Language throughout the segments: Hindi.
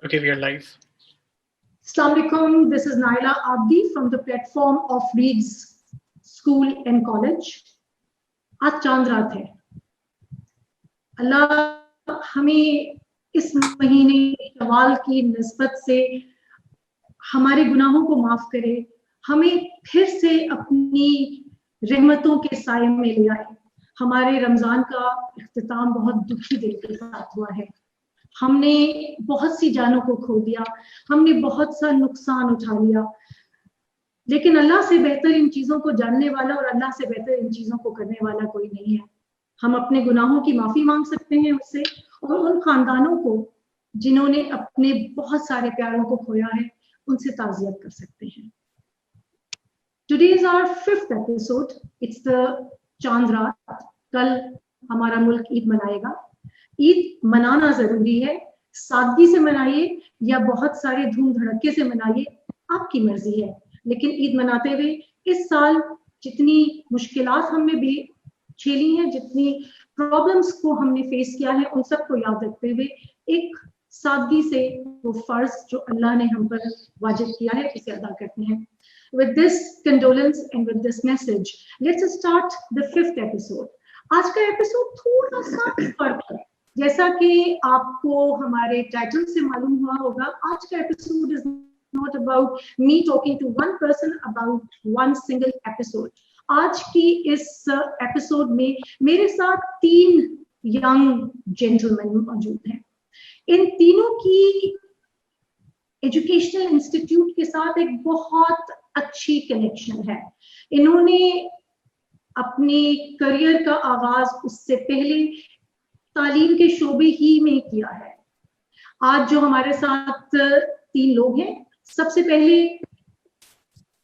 Okay, we are live. Assalamu alaikum. This is Naila Abdi from the platform of Reed's School and College. आज चांद रात है. अल्लाह हमें इस महीने शवाल की निस्बत से हमारे गुनाहों को माफ करे, हमें फिर से अपनी रहमतों के साए में ले आए. हमारे रमजान का इख्तिताम बहुत दुखी दिल के साथ हुआ है. हमने बहुत सी जानों को खो दिया, हमने बहुत सा नुकसान उठा लिया, लेकिन अल्लाह से बेहतर इन चीजों को जानने वाला और अल्लाह से बेहतर इन चीजों को करने वाला कोई नहीं है. हम अपने गुनाहों की माफी मांग सकते हैं उससे, और उन खानदानों को जिन्होंने अपने बहुत सारे प्यारों को खोया है उनसे ताज़ियत कर सकते हैं. Today is our 5th episode. It's the चांद रात. कल हमारा मुल्क ईद मनाएगा. ईद मनाना जरूरी है, सादगी से मनाइए या बहुत सारे धूम धड़के से मनाइए, आपकी मर्जी है. लेकिन ईद मनाते हुए इस साल जितनी मुश्किलात हमने भी झेली हैं, जितनी प्रॉब्लम्स को हमने फेस किया है, उन सबको याद रखते हुए एक सादगी से वो फर्ज जो अल्लाह ने हम पर वाजिब किया है उसे अदा करते हैं. With this condolence and with this message, let's start the 5th episode. आज का एपिसोड थोड़ा सा फर्क है. जैसा कि आपको हमारे टाइटल से मालूम हुआ होगा, आज का episode is not about me talking to one person about one single episode. आज की इस एपिसोड में मेरे साथ 3 यंग जेंटलमैन मौजूद हैं. इन तीनों की एजुकेशनल इंस्टीट्यूट के साथ एक बहुत अच्छी कनेक्शन है. इन्होंने अपने करियर का आगाज उससे पहले तालीम के शोबे ही में किया है. आज जो हमारे साथ 3 लोग हैं, सबसे पहले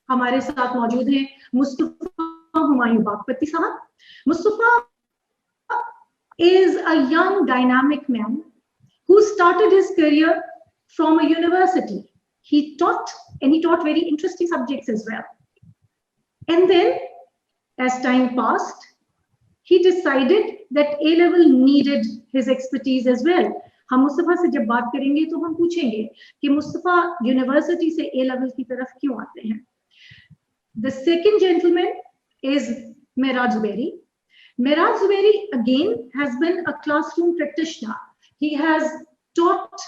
हमारे साथ मौजूद हैं मुस्तफा हुमायूं बागपती साहब. Mustafa is a young dynamic man who started his career from a university. He taught very interesting subjects as well. And then as time passed, he decided that A-level needed his expertise as well. हम मुस्तफा से जब बात करेंगे तो हम पूछेंगे कि मुस्तफा यूनिवर्सिटी से A-level की तरफ क्यों आते हैं. The second gentleman is Mehraj Zubairi. Mehraj Zubairi again has been a classroom practitioner. He has taught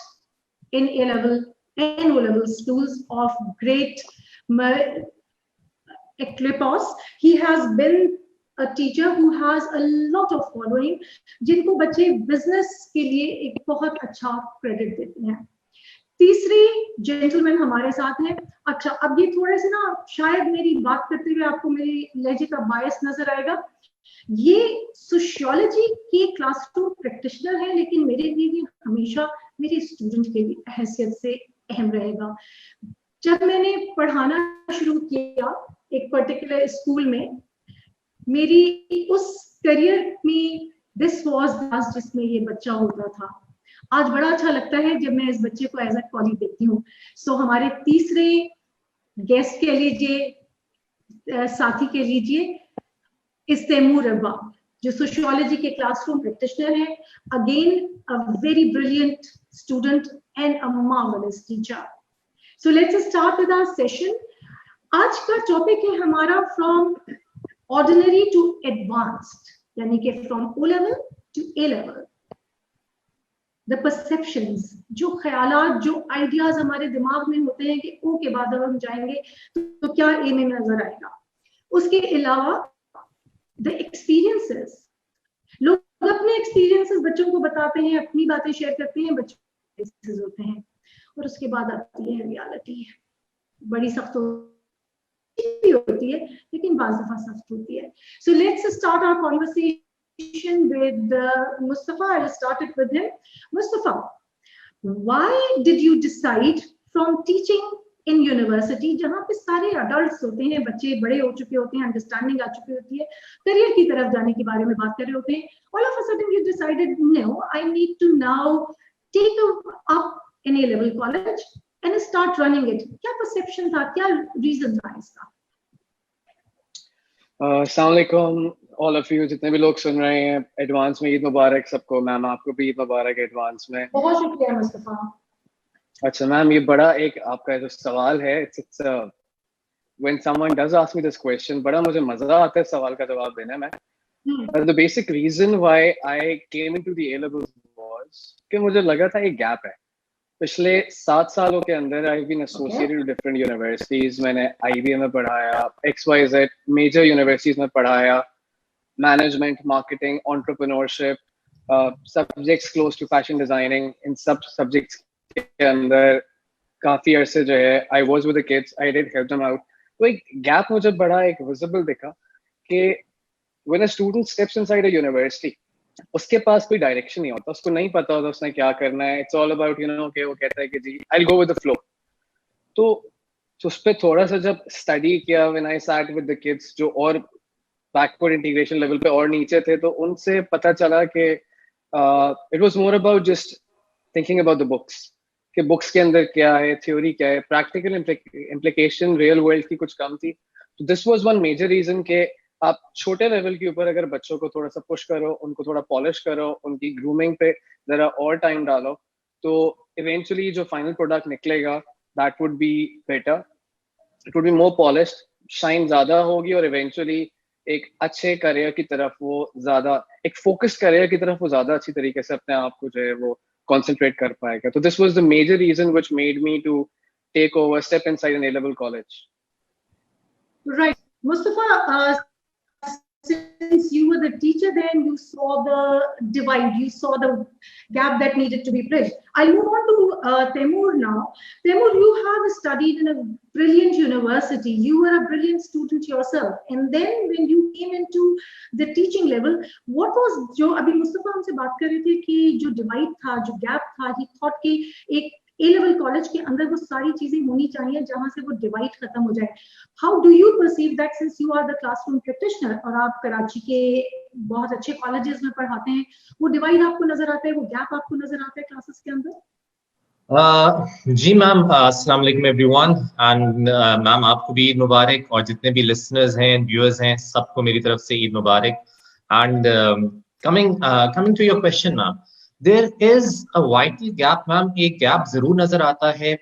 in A-level and O-level schools of great eclipse. He has been a teacher who has a lot of following, जिनको बच्चे बिजनेस के लिए एक बहुत अच्छा क्रेडिट देते हैं. तीसरे जेंटलमैन हमारे साथ हैं. अच्छा, अब ये थोड़े से ना शायद मेरी बात करते हुए आपको मेरी लहजे का बायस नजर आएगा. ये सोशियोलॉजी के क्लासरूम प्रैक्टिशनर है, लेकिन मेरे लिए ये हमेशा मेरे स्टूडेंट के हैसियत से अहम रहेगा. जब मैंने पढ़ाना शुरू किया एक पर्टिकुलर स्कूल में, मेरी उस करियर में दिस वाज क्लास जिसमें ये बच्चा होता था. आज बड़ा अच्छा लगता है जब मैं इस बच्चे को एज अ कॉलीग देखती हूँ. सो हमारे तीसरे गेस्ट के लीजिए, साथी के लीजिए, इस तैमूर रब्बा जो सोशियोलॉजी के क्लासरूम प्रैक्टिशनर है. Again a very brilliant student and a marvellous teacher. So let's start with our session. आज का टॉपिक है हमारा फ्रॉम ऑर्डिनरी टू एडवांस्ड, यानी कि from O level to A level. The perceptions, जो ख्यालात, जो आइडियाज हमारे दिमाग में होते हैं कि ओ के बाद अब हम जाएंगे तो क्या ए में नजर आएगा. उसके अलावा द एक्सपीरियंसेस, लोग अपने एक्सपीरियंसेस बच्चों को बताते हैं, अपनी बातें शेयर करते हैं, बच्चे होते हैं. और उसके बाद आती है रियलिटी. बड़ी सख्त होती है, लेकिन बाज़ दफा सख्त होती है. So let's start our conversation with Mustafa. I will start it with him. Mustafa, why did you decide from teaching in university, जहाँ पे सारे अडल्ट्स होते हैं, बच्चे बड़े हो चुके होते हैं, अंडरस्टैंडिंग आ चुकी होती है, करियर की तरफ जाने के बारे में बात कर रहे होते हैं, all of a sudden you decided no, I need to now take up in A level college and start running it. क्या परसेप्शन था, क्या रीजन था इसका? अस्सलाम वालेकुम ऑल ऑफ यू, जितने भी लोग सुन रहे हैं. एडवांस में ईद मुबारक सबको. मैम आपको भी ईद मुबारक एडवांस में. बहुत शुक्रिया मुस्तफा. अच्छा मैम, ये बड़ा एक आपका जो सवाल है, it's when someone does ask me this question, बड़ा मुझे मजा आता है सवाल का जवाब देने में. The basic reason why I came into the A levels was कि मुझे लगा था एक गैप है. पिछले 7 सालों के अंदर I've been associated with different universities. मैंने IB में पढ़ाया, XYZ major universities में पढ़ाया, management, marketing, entrepreneurship, subjects close to fashion designing. इन सब subjects के अंदर काफी अरसे जो है I was with the kids, I did help them out. तो एक गैप मुझे बड़ा एक visible दिखा कि when a student steps inside a university, उसके पास कोई डायरेक्शन नहीं होता, उसको नहीं पता होता उसने क्या करना है. इट्स ऑल अबाउट कि वो कहता है कि जी I will go with the flow. तो उस पर थोड़ा सा जब स्टडी किया, when I sat with the kids जो और बैकवर्ड इंटीग्रेशन लेवल पे और नीचे थे, तो उनसे पता चला कि it was more about just thinking about the books, कि बुक्स के अंदर क्या है, थ्योरी क्या है, प्रैक्टिकल इम्प्लीकेशन रियल वर्ल्ड की कुछ कम थी. तो this was one major reason के आप छोटे लेवल के ऊपर अगर बच्चों को थोड़ा सा पुश करो, उनको थोड़ा पॉलिश करो, उनकी ग्रूमिंग पे जरा और टाइम डालो, तो इवेंचुअली जो फाइनल प्रोडक्ट निकलेगा that would be better, it would be more polished, shine ज्यादा होगी, और इवेंचुअली एक अच्छे करियर की तरफ वो ज्यादा, एक फोकस्ड करियर की तरफ वो ज्यादा अच्छी तरीके से अपने आप को जो है वो कॉन्सेंट्रेट कर पाएगा. तो this was the major reason which made me to take over, step inside an A level college. Right, Mustafa, since you were the teacher then, you saw the divide, you saw the gap that needed to be bridged. I'll move on to Taimur now. Taimur, you have studied in a brilliant university. You were a brilliant student yourself. And then when you came into the teaching level, what was जो अभी मुस्तफा हमसे बात कर रहे थे कि जो divide था, जो gap था, he thought कि एक ए लेवल कॉलेज के अंदर वो सारी चीजें होनी चाहिए जहां से वो डिवाइड खत्म हो जाए. How do you perceive that since you are the classroom practitioner और आप कराची के बहुत अच्छे कॉलेजेस में पढ़ाते हैं, वो डिवाइड आपको नजर आता है, वो गैप आपको नजर आता है क्लासेस के अंदर? जी मैम, अस्सलाम वालेकुम एवरीवन. एंड मैम आपको भी ईद मुबारक, और जितने भी लिसनर्स हैं, व्यूअर्स हैं, सबको मेरी तरफ से ईद मुबारक. And coming to your question ma'am, there is a vital gap ma'am. एक गैप जरूर नजर आता है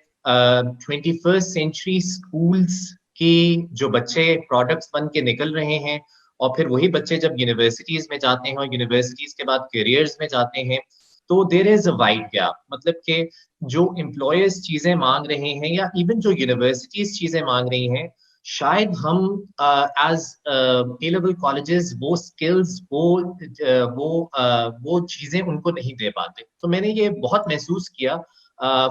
21st century schools की जो बच्चे प्रोडक्ट्स बन के निकल रहे हैं, और फिर वही बच्चे जब यूनिवर्सिटीज में जाते हैं और यूनिवर्सिटीज के बाद करियर्स में जाते हैं, तो there is a wide gap. मतलब कि जो एम्प्लॉयर्स चीजें मांग रहे हैं या इवन जो यूनिवर्सिटीज चीजें मांग रही हैं, शायद हम एज ए लेवल कॉलेजेस वो स्किल्स, वो चीजें उनको नहीं दे पाते. तो मैंने ये बहुत महसूस किया.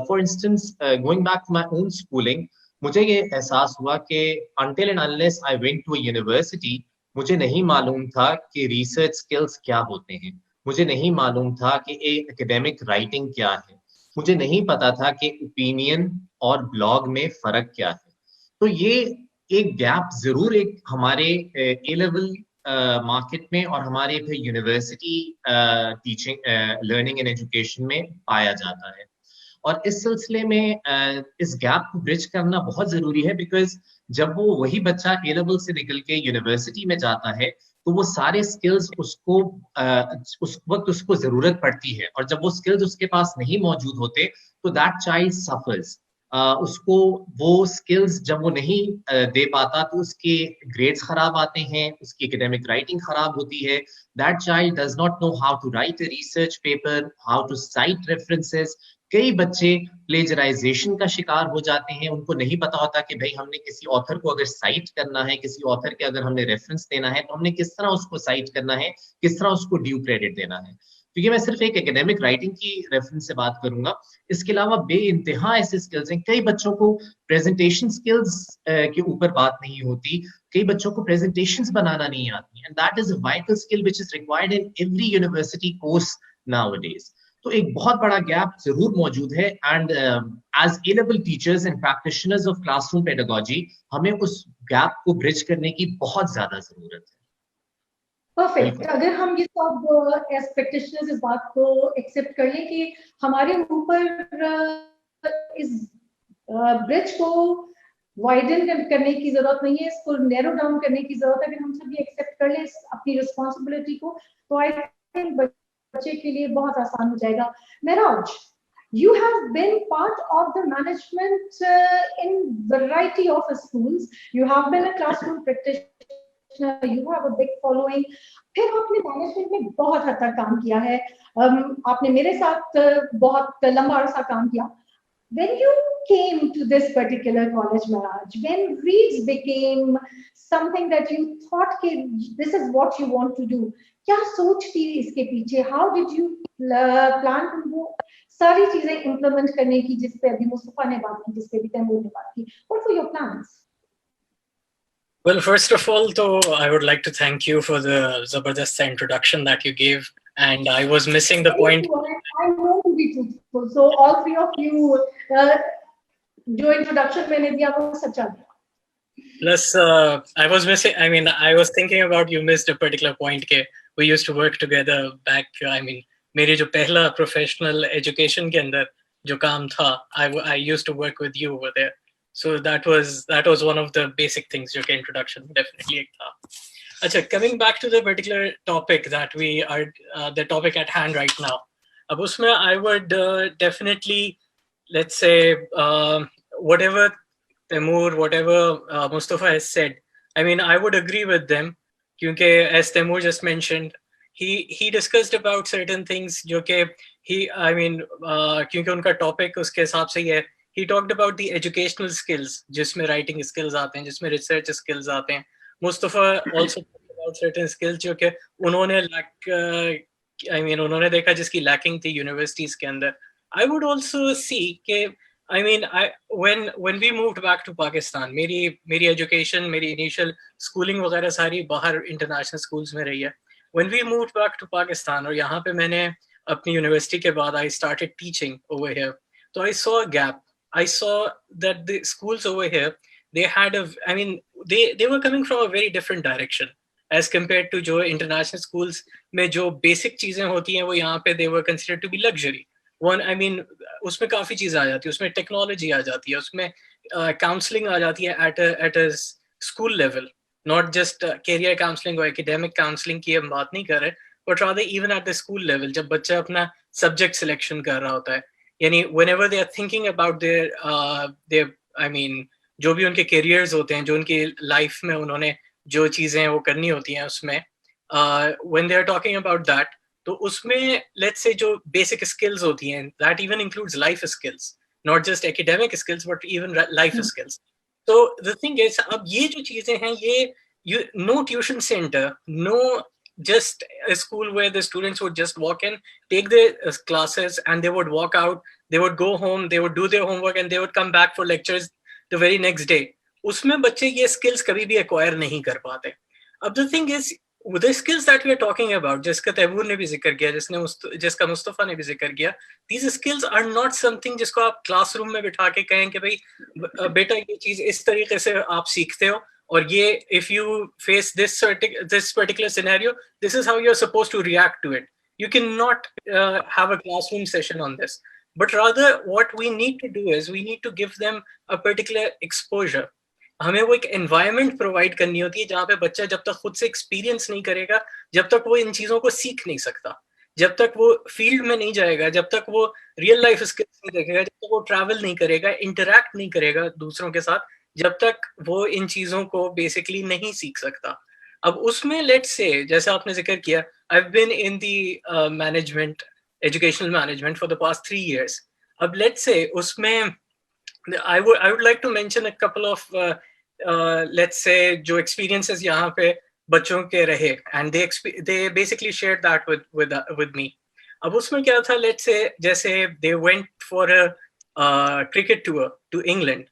For instance, going back to my own schooling, मुझे ये एहसास हुआ कि until and unless I went to a university, मुझे नहीं मालूम था कि रिसर्च स्किल्स क्या होते हैं. मुझे नहीं मालूम था कि एकेडमिक राइटिंग क्या है. मुझे नहीं पता था कि ओपिनियन और ब्लॉग में फर्क क्या है. तो ये एक गैप जरूर एक हमारे ए लेवल मार्केट में और हमारे फिर university teaching, learning and education में पाया जाता है. और इस सिलसिले में इस गैप को ब्रिज करना बहुत जरूरी है, बिकॉज जब वो वही बच्चा ए लेवल से निकल के यूनिवर्सिटी में जाता है, तो वो सारे स्किल्स उसको उस वक्त उसको जरूरत पड़ती है, और जब वो स्किल्स उसके पास नहीं मौजूद होते, तो दैट चाइल्ड सफर्स. उसको वो स्किल्स जब वो नहीं दे पाता, तो उसके ग्रेड्स खराब आते हैं, उसकी एकेडमिक राइटिंग खराब होती है. That child does not know how to write a research paper, how to cite references. कई बच्चे प्लेजराइजेशन का शिकार हो जाते हैं. उनको नहीं पता होता कि भाई हमने किसी ऑथर को अगर साइट करना है, किसी ऑथर के अगर हमने रेफरेंस देना है, तो हमने किस तरह उसको साइट करना है, किस तरह उसको ड्यू क्रेडिट देना है. तो ये मैं सिर्फ एक एकेडमिक राइटिंग की रेफरेंस से बात करूंगा. इसके अलावा बेइंतहा ऐसे स्किल्स हैं. कई बच्चों को प्रेजेंटेशन स्किल्स के ऊपर बात नहीं होती, कई बच्चों को प्रेजेंटेशंस बनाना नहीं आती, and that is a vital skill which is required in every university course nowadays. तो एक बहुत बड़ा गैप जरूर मौजूद है, and as A level teachers and practitioners of classroom pedagogy, हमें उस गैप को ब्रिज करने की बहुत ज्यादा जरूरत है. परफेक्ट. अगर हम ये सब एज प्रैक्टिशनर्स इस बात को एक्सेप्ट कर लें कि हमारे ऊपर इस ब्रिज को वाइडन करने की जरूरत नहीं है, इसको नैरो डाउन करने की जरूरत है, अगर हम सब ये एक्सेप्ट कर लें अपनी रिस्पॉन्सिबिलिटी को, तो आई थिंक बच्चे के लिए बहुत आसान हो जाएगा. महराज, You have been part of the management in variety of schools. You have been a classroom practitioner. You have a big following. फिर आपने मैनेजमेंट में बहुत हद तक काम किया है. आपने मेरे साथ बहुत लंबा अरसा काम किया. When you came to this particular college, Maharaj, when Reeds became something that you thought this is what you want to do, क्या सोच थी इसके पीछे? How did you plan to वो सारी चीजें implement करने की जिस पे अभी मुस्तफा ने बात की, जिस पे भी तैमूर ने बात की? What were your plans? Well, first of all, though, I would like to thank you for the Zabardast introduction that you gave, and I was missing the point. I know to be truthful, so all three of you, जो introduction मैंने दिया वो सच्चा दिया. Plus, I was missing. I mean, I was thinking about you missed a particular point. के we used to work together back. I mean, मेरे जो पहला professional education के अंदर जो काम था, I used to work with you over there. So that was one of the basic things जो के introduction definitely एक था. अच्छा, coming back to the particular topic that we are, the topic at hand right now. अब उसमें I would definitely, let's say, whatever Taimur, whatever Mustafa has said, I mean, I would agree with them. Because as Taimur just mentioned, he discussed about certain things जो कि क्योंकि उनका topic उसके हिसाब से ही है. He talked about the educational skills, जिसमें writing skills आते हैं, जिसमें research skills आते हैं. Mustafa also talked about certain skills जो कि उन्होंने उन्होंने देखा जिसकी lacking थी universities के अंदर. I would also see कि when we moved back to Pakistan, मेरी education, मेरी initial schooling वगैरह सारी बाहर international schools में रही है. When we moved back to Pakistan और यहाँ पे मैंने अपनी university के बाद I started teaching over here. So I saw a gap. I saw that the schools over here, they had they were coming from a very different direction as compared to जो international schools में जो basic चीजें होती हैं वो यहाँ पे they were considered to be luxury. उसमें काफी चीजें आ जाती है, उसमें टेक्नोलॉजी आ जाती है, उसमें काउंसलिंग आ जाती है at a school level, not just career counseling or academic counseling की हम बात नहीं कर रहे, but rather even at the school level जब बच्चा अपना subject selection कर रहा होता है, यानी whenever they are thinking about their जो भी उनके careers होते हैं, जो उनकी life में उन्होंने जो चीजें वो करनी होती हैं उसमें, when they are talking about that, तो उसमें let's say जो basic skills होती हैं, that even includes life skills, not just academic skills but even life skills. So the thing is, अब ये जो चीजें हैं ये no tuition center, no just a school where the students would just walk in, take their classes and they would walk out, they would go home, they would do their homework and they would come back for lectures the very next day. उसमें बच्चे ये skills कभी भी acquire नहीं कर पाते. अब the thing is, the skills that we are talking about, जिसका तैमूर ने भी जिक्र किया, जिसका मुस्तफा ने भी जिक्र किया, these skills are not something जिसको आप classroom में बिठा के कहें कि भाई बेटा ये चीज इस तरीके से आप सीखते हो और ये if you face this particular scenario, this is how you're supposed to react to it. You cannot have a classroom session on this, but rather what we need to do is we need to give them a particular exposure. हमें वो एक environment provide करनी होती है जहाँ पे बच्चा जब तक खुद से experience नहीं करेगा, जब तक वो इन चीजों को सीख नहीं सकता, जब तक वो field में नहीं जाएगा, जब तक वो real life skills नहीं देखेगा, जब तक वो travel नहीं करेगा, interact नहीं करेगा दूसरों के साथ, जब तक वो इन चीजों को basically नहीं सीख सकता. अब उसमें let's say जैसे आपने जिक्र किया, I've been in the management, educational management for the past 3 years. अब let's say उसमें I would like to mention a couple of let's say जो experiences यहाँ पे बच्चों के रहे, and they basically shared that with me. अब उसमें क्या था, let's say जैसे they went for a cricket tour to England.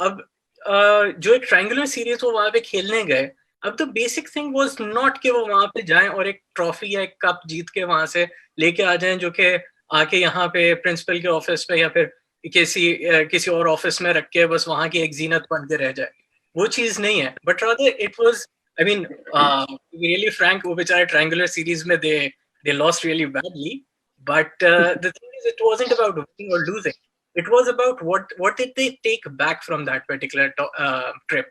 अब जो एक triangular series वो वहाँ पे खेलने गए, अब the basic thing was not कि वो वहाँ पे जाएं और एक ट्रॉफी या एक कप जीत के वहाँ से लेके आ जाएं जो कि आके यहाँ पे प्रिंसिपल के ऑफिस पे या फिर किसी और ऑफिस में रख के बस वहाँ की एक जीनत बन के रह जाए. वो चीज नहीं है, but rather it was, I mean, really frank, वो बेचारे triangular series में they lost really badly, but the thing is, it wasn't about winning or losing. It was about what did they take back from that particular trip.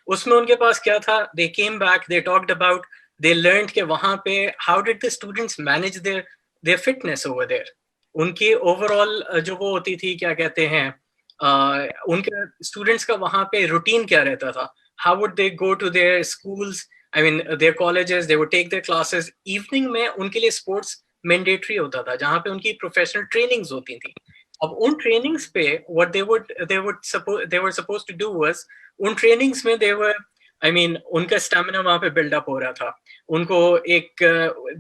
उसमें उनके पास क्या था, they came back, they talked about, they learned कि वहाँ पे how did the students manage their fitness over there. उनकी ओवरऑल जो वो होती थी, क्या कहते हैं, उनके स्टूडेंट्स का वहाँ पे रूटीन क्या रहता था, how would they go to their schools, I mean their colleges, they would take their classes. Evening में उनके लिए स्पोर्ट्स मैंडेटरी होता था, जहाँ पे उनकी प्रोफेशनल ट्रेनिंग्स होती थी। अब उन ट्रेनिंग्स पे what they were supposed to do was, उन ट्रेनिंग्स में दे वर, आई मीन उनका स्टैमिना वहाँ पे बिल्डअप हो रहा था, उनको एक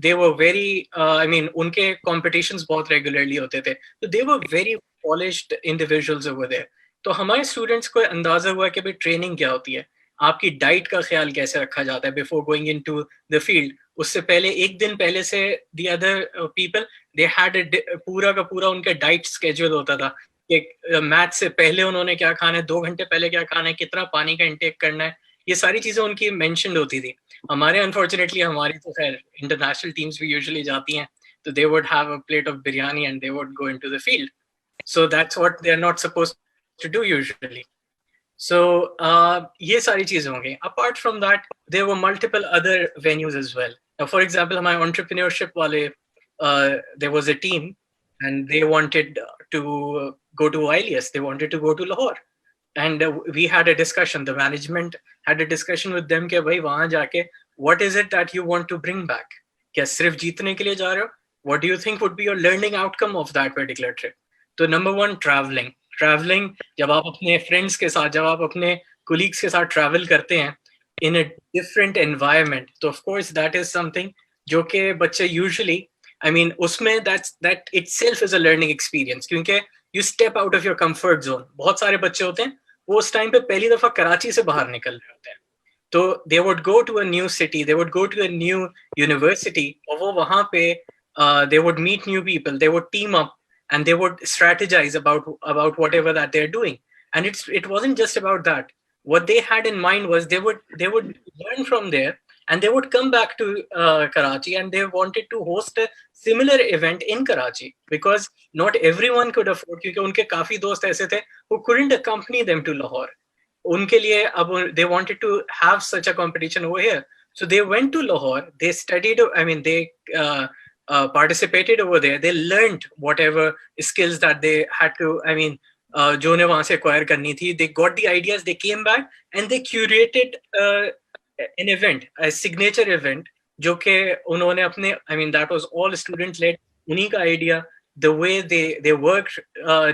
they were very, I mean उनके कॉम्पिटिशन्स बहुत रेगुलरली होते थे, तो they were very polished individuals over there. तो हमारे स्टूडेंट्स को अंदाजा हुआ कि भाई ट्रेनिंग क्या होती है, आपकी डाइट का ख्याल कैसे रखा जाता है before going into the field. उससे पहले एक दिन पहले से the other people they had पूरा का पूरा उनका डाइट स्केड्यूल होता था कि मैच से पहले उन्होंने क्या खाना है, 2 घंटे पहले क्या खाना है, कितना पानी का इंटेक करना है, ये सारी चीजें उनकी मेंशन होती थी। हमारे अनफॉर्चुनेटली हमारी तो खैर इंटरनेशनल टीम्स भी यूजुअली जाती हैं, तो they would have a plate of biryani and they would go into the field, so that's what they are not supposed to do usually. So ये सारी चीजें होंगी। Apart from that, there were multiple other venues as well. Now, for example, हमारे entrepreneurship वाले, there was a team and they wanted to go to IELTS. They wanted to go to Lahore, and we had a discussion. The management had a discussion with them कि भाई वहाँ जाके what is it that you want to bring back? क्या सिर्फ जीतने के लिए जा रहे हो? What do you think would be your learning outcome of that particular trip? तो number one, traveling, जब आप अपने फ्रेंड्स के साथ, जब आप अपने कोलीग्स के साथ ट्रैवल करते हैं इन अ डिफरेंट एनवायरनमेंट, तो of course that is something जो कि बच्चे यूजुअली, आई मीन उसमें that itself is a learning experience, क्योंकि you step out of your comfort zone. बहुत सारे बच्चे होते हैं वो उस टाइम पे पहली दफा कराची से बाहर निकल रहे होते हैं, तो they would go to a new city, they would go to a new university, और वो वहाँ पे they would meet new people, they would team up and they would strategize about whatever that they're doing. And it wasn't just about that. What they had in mind was they would learn from there, and they would come back to Karachi, and they wanted to host a similar event in Karachi, because not everyone could afford, क्योंकि उनके काफी दोस्त ऐसे थे who couldn't accompany them to Lahore. उनके लिए अब they wanted to have such a competition over here, so they went to Lahore, they studied, I mean they participated over there, they learned whatever skills that they had to, I mean जो उन्हें वहां से acquire करनी थी, they got the ideas, they came back and they curated an event, a signature event, जो कि उन्होंने अपने, I mean that was all student led, उन्हीं का idea, the way they worked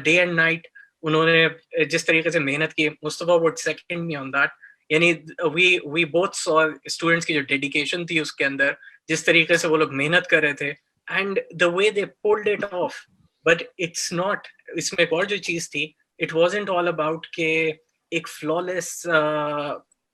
day and night, उन्होंने जिस तरीके से मेहनत की, Mustafa would second me on that, यानी we both saw students की जो dedication थी उसके अंदर, जिस तरीके से वो लोग मेहनत कर रहे थे, and the way they pulled it off. But it's not, इसमें एक और जो चीज थी, it wasn't all about के एक flawless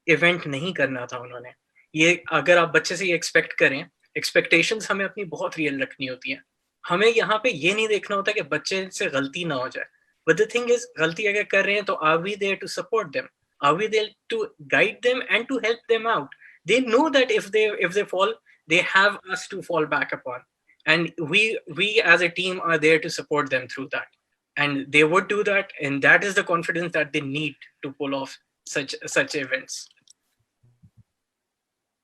event नहीं करना था उन्होंने। ये अगर आप बच्चे से ये expect करें, expectations हमें अपनी बहुत real रखनी होती हैं। हमें यहाँ पे ये नहीं देखना होता कि बच्चे से गलती ना हो जाए, but the thing is गलती अगर कर रहे हैं तो are we there to support them? Are we there to guide them and to help them out? They know that if they fall, they have us to fall back upon, and we as a team are there to support them through that, and they would do that, and that is the confidence that they need to pull off such events.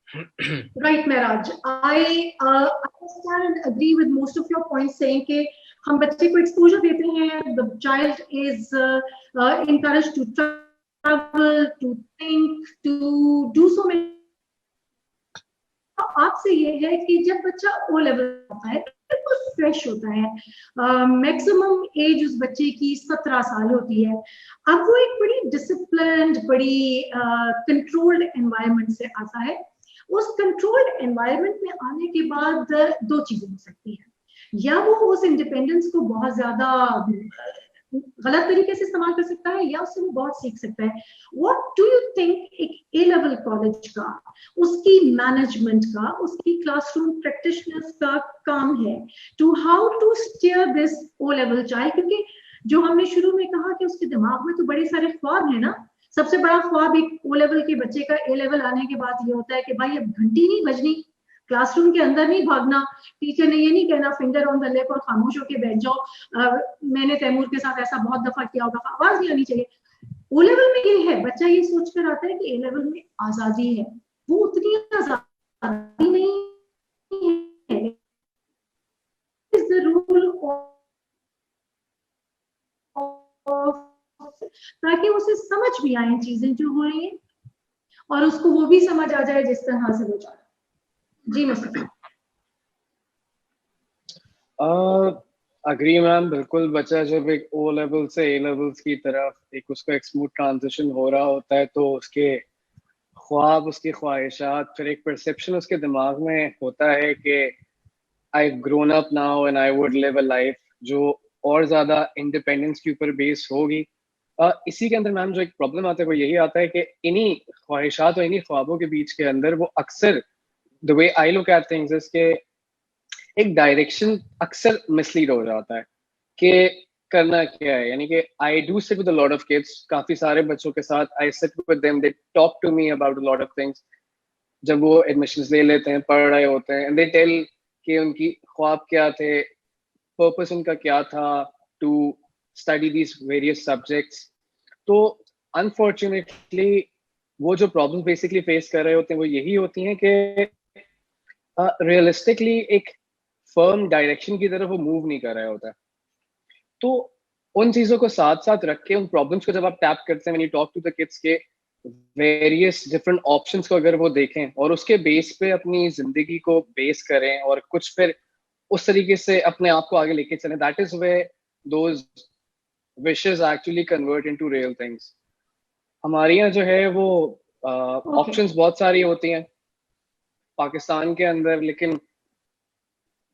Right, Mehraj, I understand and agree with most of your points, saying कि हम बच्चे को exposure देते हैं, the child is encouraged to travel, to think, to do so many. आपसे ये है कि जब बच्चा ओ लेवल होता है बिल्कुल फ्रेश होता है, मैक्सिमम एज उस बच्चे की 17 साल होती है, अब वो एक बड़ी डिसिप्लिन्ड, बड़ी कंट्रोल्ड एनवायरनमेंट से आता है। उस कंट्रोल्ड एनवायरनमेंट में आने के बाद दो चीजें हो सकती हैं, या वो उस इंडिपेंडेंस को बहुत ज्यादा गलत तरीके से इस्तेमाल कर सकता है, या उससे वो बहुत सीख सकता है। What do you think एक ए लेवल कॉलेज का, उसकी मैनेजमेंट का, उसकी क्लासरूम प्रैक्टिशनर्स का काम है to how to steer this O level child? क्योंकि जो हमने शुरू में कहा कि उसके दिमाग में तो बड़े सारे ख्वाब है ना। सबसे बड़ा ख्वाब एक ओ लेवल के बच्चे का ए लेवल आने के बाद ये होता है कि भाई अब घंटी नहीं बजनी, क्लासरूम के अंदर नहीं भागना, टीचर ने ये नहीं कहना फिंगर ऑन द लिप और खामोश होकर बैठ जाओ। मैंने तैमूर के साथ ऐसा बहुत दफा किया होगा, आवाज नहीं आनी चाहिए। ओ लेवल में ये है, बच्चा ये सोचकर आता है कि ए लेवल में आजादी है, वो उतनी आजादी नहीं है। इज द रूल से, ताकि उसे समझ भी आए चीजें जो हो रही हैं और उसको वो भी समझ आ जाए जिस तरह से वो जा रहा है। जी मुस्तफा। अग्री मैम, बिल्कुल। बच्चा जब एक ओ लेवल से ए लेवल्स की तरफ एक उसका एक स्मूथ ट्रांजिशन हो रहा होता है तो उसके ख्वाब, उसकी ख्वाहिशात, फिर एक परसेप्शन उसके दिमाग में होता है कि I grown up now and I would live a life जो और ज्यादा इंडिपेंडेंस के ऊपर बेस होगी। इसी के अंदर मैम जो एक प्रॉब्लम आता है वो यही आता है कि इन्हीं ख्वाहिशात और इन्हीं ख्वाबों के बीच के अंदर वो अक्सर, the way I look at things is के एक डायरेक्शन अक्सर मिसलीड हो जाता है कि करना क्या है। यानी कि I do sit with a lot of kids, काफी सारे बच्चों के साथ I sit with them, they talk to me about a lot of things जब वो एडमिशंस ले लेते हैं, पढ़ रहे होते हैं, एंड दे टेल कि उनकी ख्वाब क्या थे, पर्पस उनका क्या था to study these various subjects. तो अनफॉर्चुनेटली वो जो प्रॉब्लम बेसिकली फेस कर रहे होते हैं वो यही होती हैं कि रियलिस्टिकली एक फर्म डायरेक्शन की तरफ वो मूव नहीं कर रहा होता है। तो उन चीजों को साथ साथ रख के, उन प्रॉब्लम्स को जब आप टैप करते हैं, when you talk to the kids के वेरियस डिफरेंट ऑप्शंस को अगर वो देखें और उसके बेस पे अपनी जिंदगी को बेस करें और कुछ फिर उस तरीके से अपने आप को आगे लेके चलें, that is where those wishes actually convert into real things. हमारे यहाँ जो है वो ऑप्शंस बहुत सारी होती हैं पाकिस्तान के अंदर, लेकिन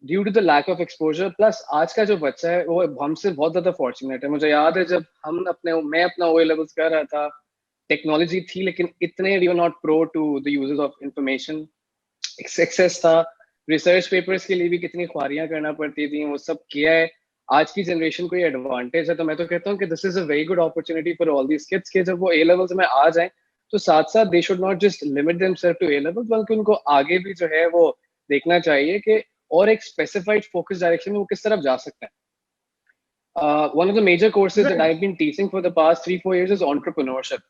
due to the lack of exposure, plus आज का जो बच्चा है वो हमसे बहुत ज्यादा फॉर्चुनेट है। मुझे याद है जब मैं अपना ओ लेवल्स कर रहा था, टेक्नोलॉजी थी लेकिन इतने we were not pro to the uses of information, access था, रिसर्च पेपर्स के लिए भी कितनी ख्वारियां करना पड़ती थी, वो सब किया है। आज की जनरेशन को ये एडवांटेज है, तो मैं तो कहता हूँ कि this is a very good opportunity for all these kids के जब वो ए लेवल्स में आ जाएं तो साथ साथ they should not just limit themselves to A levels, बल्कि उनको आगे भी जो है वो देखना चाहिए कि और एक स्पेसिफाइड फोकस डायरेक्शन में वो किस तरफ जा सकते हैं। One of the major courses that I've been teaching for the past 3-4 years is entrepreneurship.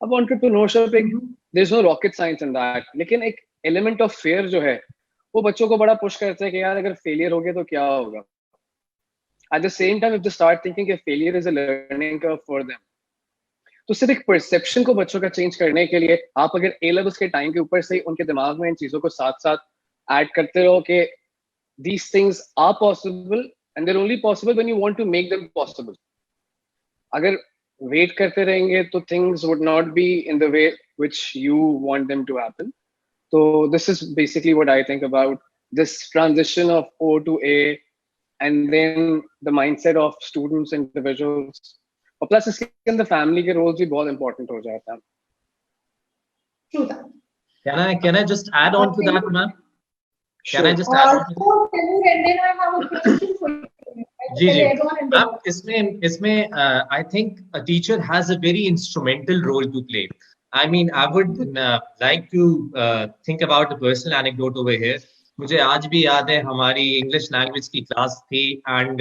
अब entrepreneurship एक there's no rocket science in that, लेकिन एक element of fear जो है वो बच्चों को बड़ा पुश करता है कि यार अगर फेलियर हो गया तो क्या होगा। At the same time, if they start thinking कि failure is a learning curve for them, तो सिर्फ एक परसेप्शन को बच्चों का चेंज करने के लिए आप अगर ए लेवल्स के टाइम के ऊपर से उनके दिमाग में इन चीजों को साथ साथ ऐड करते रहो कि these things are possible and they're only possible when you want to make them possible. अगर वेट करते रहेंगे तो things would not be in the way which you want them to happen. So this is basically what I think about this transition of O to A, and then the mindset of students, individuals, और प्लस इसके अंदर फैमिली के रोल्स भी बहुत इंपॉर्टेंट हो जाता है। True that. Can I just add on to that, ma'am? Can I just add on to that? And then I have a question for you. जी मैम, इसमें I think a teacher has a very instrumental role to play. I mean, I would like to think about a personal anecdote over here. मुझे आज भी याद है हमारी इंग्लिश लैंग्वेज की क्लास थी एंड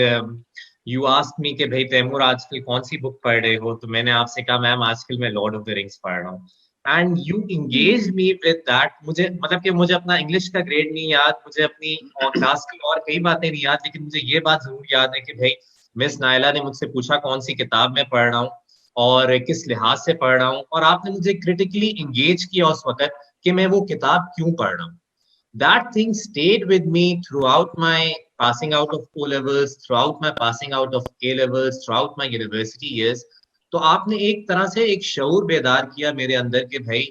यू आस्क्ड मी कि भाई तैमूर आजकल कौन सी बुक पढ़ रहे हो, तो मैंने आपसे कहा मैम आजकल मैं लॉर्ड ऑफ द रिंग्स पढ़ रहा हूँ, and you engage me with that. मुझे मतलब कि मुझे अपना इंग्लिश का ग्रेड नहीं याद, मुझे अपनी क्लास की और कई बातें नहीं याद, लेकिन मुझे ये बात जरूर याद है कि भाई मिस नायला ने मुझसे पूछा कौन सी किताब मैं पढ़ रहा हूँ और किस लिहाज से पढ़ रहा हूँ, और आपने मुझे क्रिटिकली एंगेज किया उस वक्त कि मैं वो किताब क्यों पढ़ रहा हूँ। That thing stayed with me throughout my passing out of O levels, throughout my passing out of A levels, throughout my university years. तो आपने एक तरह से एक शऊर बेदार किया मेरे अंदर कि भाई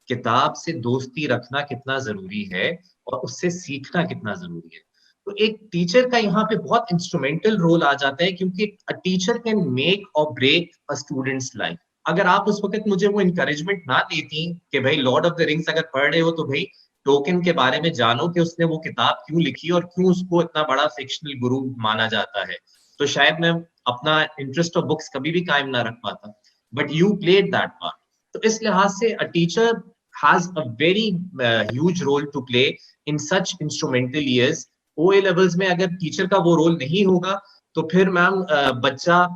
किताब से दोस्ती रखना कितना जरूरी है और उससे सीखना कितना जरूरी है। तो एक टीचर का यहाँ पे बहुत इंस्ट्रूमेंटल रोल आ जाता है, क्योंकि अ टीचर कैन मेक और ब्रेक अ स्टूडेंट्स लाइफ। अगर आप उस वक्त मुझे वो इनकरेजमेंट ना देती कि भाई लॉर्ड ऑफ द रिंग्स अगर पढ़ रहे हो तो भाई टोकन के बारे में जानो कि उसने वो किताब क्यों लिखी और क्यों उसको इतना बड़ा फिक्शनल गुरु माना जाता है, तो शायद मैं अपना इंटरेस्ट ऑफ बुक्स कभी भी कायम ना रख पाता, but you played that part. तो इस लिहाज से a teacher has a very huge role to play in such instrumental years. O A levels में अगर टीचर का वो रोल नहीं होगा तो फिर मैम बच्चा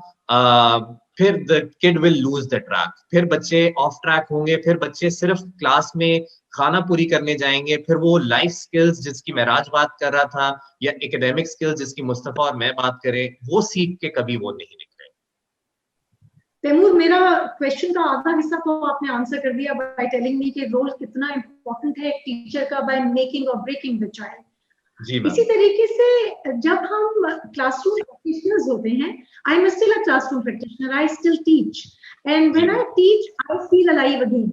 फिर the kid will lose the track, फिर बच्चे ऑफ ट्रैक होंगे, फिर बच्चे सिर्फ क्लास में खाना पूरी करने जाएंगे, फिर वो लाइफ स्किल्स जिसकी महराज बात कर रहा था या एकेडमिक स्किल्स जिसकी मुस्तफा और मैं बात करें वो सीख के कभी वो नहीं निकले। तैमूर, मेरा क्वेश्चन का आधा हिस्सा तो आपने आंसर कर दिया बाय टेलिंग मी कि रोल कितना इम्पोर्टेंट है एक टीचर का बाय मेकिंग और ब्रेकिंग द चाइल्ड। इसी तरीके से जब हम क्लासरूम प्रैक्टिशनर्स होते हैं, I am still a classroom practitioner, I still teach, and when I teach I feel alive again.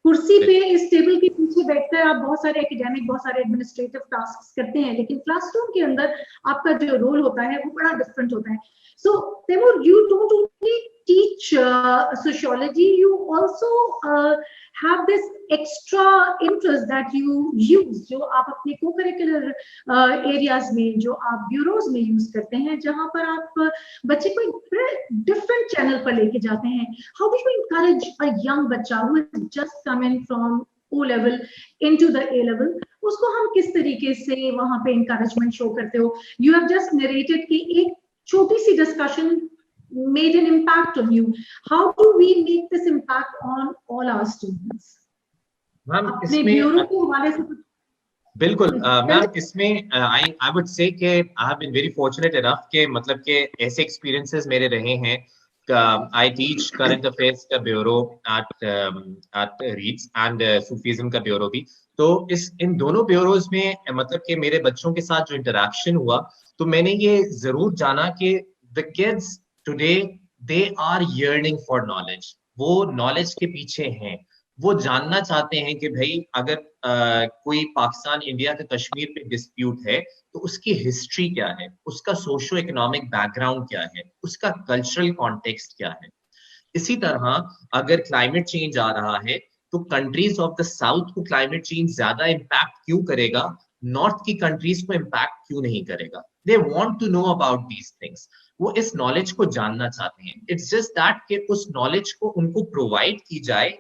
कुर्सी पे इस टेबल के पीछे बैठकर आप बहुत सारे एकेडमिक, बहुत सारे एडमिनिस्ट्रेटिव टास्क करते हैं, लेकिन क्लासरूम के अंदर आपका जो रोल होता है वो बड़ा डिफरेंट होता है। So, Taimur, you don't only teach sociology, you also have this extra interest that you use, जो आप अपने co-curricular areas में, जो आप bureaus में use करते हैं, जहाँ पर आप बच्चे को एक different channel पर लेके जाते हैं। How do you encourage a young बच्चा who is just coming from O level into the A level, उसको हम किस तरीके से वहाँ पे encouragement show करते हो? You have just narrated कि एक छोटी सी discussion made an impact on you. How do we make this impact on all our students? अपने ब्यूरो के हवाले से बिल्कुल मैम, इसमें I would say कि I have been very fortunate enough कि मतलब कि ऐसे experiences मेरे रहे हैं। I teach current affairs का bureau at Reeds and Sufism का ब्यूरो भी। तो इन दोनों ब्यूरोज में मतलब कि मेरे बच्चों के साथ जो इंटरेक्शन हुआ, तो मैंने ये जरूर जाना कि the kids today they are yearning for knowledge, वो नॉलेज के पीछे हैं, वो जानना चाहते हैं कि भाई अगर कोई पाकिस्तान इंडिया का कश्मीर पे डिस्प्यूट है तो उसकी हिस्ट्री क्या है, उसका सोशो इकोनॉमिक बैकग्राउंड क्या है, उसका कल्चरल कॉन्टेक्स्ट क्या है। इसी तरह अगर क्लाइमेट चेंज आ रहा है तो कंट्रीज ऑफ द साउथ को क्लाइमेट चेंज ज्यादा इम्पैक्ट क्यों करेगा, नॉर्थ की कंट्रीज को इम्पैक्ट क्यों नहीं करेगा। They want to know about these things, वो इस नॉलेज को जानना चाहते हैं। इट्स जस्ट दैट कि उस नॉलेज को उनको प्रोवाइड की जाए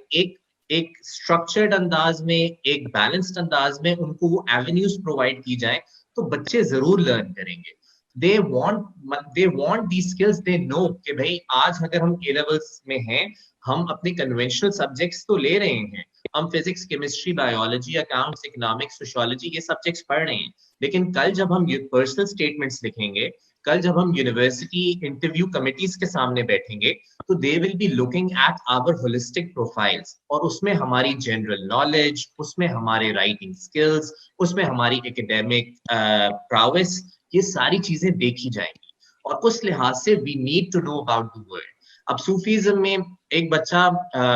एक स्ट्रक्चर्ड अंदाज में, एक बैलेंस्ड अंदाज में, उनको वो एवेन्यूज प्रोवाइड की जाए तो बच्चे जरूर लर्न करेंगे। they want these skills, they know कि भाई आज अगर हम A levels में हैं, हम अपने कन्वेंशनल सब्जेक्ट्स तो ले रहे हैं, हम physics, chemistry, biology, accounts, economics, sociology ये सब्जेक्ट्स पढ़ रहे हैं, लेकिन कल जब हम पर्सनल स्टेटमेंट्स लिखेंगे, कल जब हम यूनिवर्सिटी इंटरव्यू कमिटीज के सामने बैठेंगे, तो they will be looking at our holistic profiles, और उसमें हमारी जनरल नॉलेज, उसमें हमारे राइटिंग स्किल्स, उसमें हमारी एकेडमिक प्राउस, ये सारी चीजें देखी जाएंगी। और उस लिहाज से we need to know about the world. अब सूफीज्म में एक बच्चा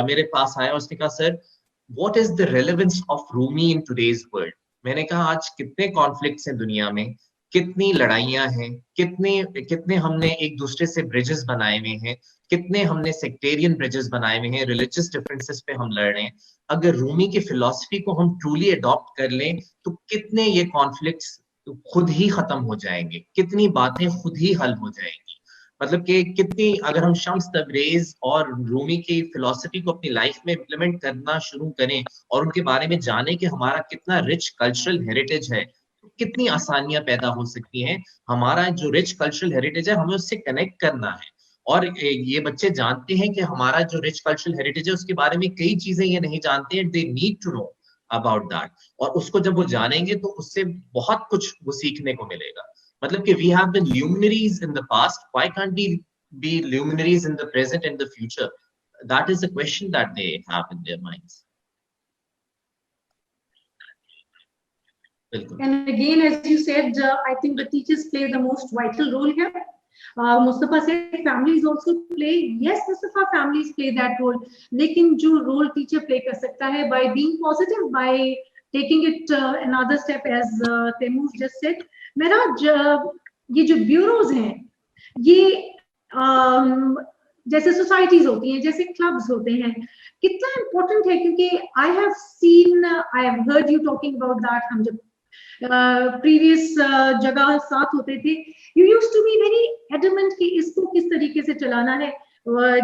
मेरे पास आया, उसने कहा sir what is the relevance of Rumi in today's world. मैंने कहा आज कितने कॉन्फ्लिक्ट्स हैं दुनिया में, कितनी लड़ाइयां हैं, कितने हमने एक दूसरे से ब्रिजेस बनाए हुए हैं, कितने हमने सेक्टेरियन ब्रिजेस बनाए हुए हैं, रिलीजियस डिफरेंसेस पे हम लड़ रहे हैं। अगर रूमी की फिलॉसफी को हम ट्रूली अडॉप्ट कर लें तो कितने ये कॉन्फ्लिक्ट्स खुद ही खत्म हो जाएंगे, कितनी बातें खुद ही हल हो जाएंगी। मतलब कि कितनी, अगर हम शम्स तबरेज और रूमी की फिलॉसफी को अपनी लाइफ में इम्प्लीमेंट करना शुरू करें और उनके बारे में जाने कि हमारा कितना रिच कल्चरल हेरिटेज है, कितनी आसानियां पैदा हो सकती हैं। हमारा जो रिच कल्चरल हेरिटेज है हमें उससे कनेक्ट करना है, और ये बच्चे जानते हैं कि हमारा जो रिच कल्चरल हेरिटेज है उसके बारे में कई चीजें ये नहीं जानते हैं, they need to know about that. और उसको जब वो जानेंगे तो उससे बहुत कुछ वो सीखने को मिलेगा। मतलब कि we have been luminaries in the past, why can't we be luminaries in the present and the future? That is the question that they have in their minds. And again, as you said, I think the teachers play the most vital role here. Mustafa said families also play. Yes, Mustafa, families play that role. लेकिन जो role teacher play कर सकता है by being positive, by taking it another step, as Taimur just said. Meraj, ये जो bureaus हैं, ये जैसे सोसाइटीज होती हैं, जैसे क्लब्स होते हैं, कितना इम्पोर्टेंट है, क्योंकि I have heard you talking about that. हम जब प्रीवियस जगह साथ होते थे, you used to be very adamant कि इसको किस तरीके से चलाना है।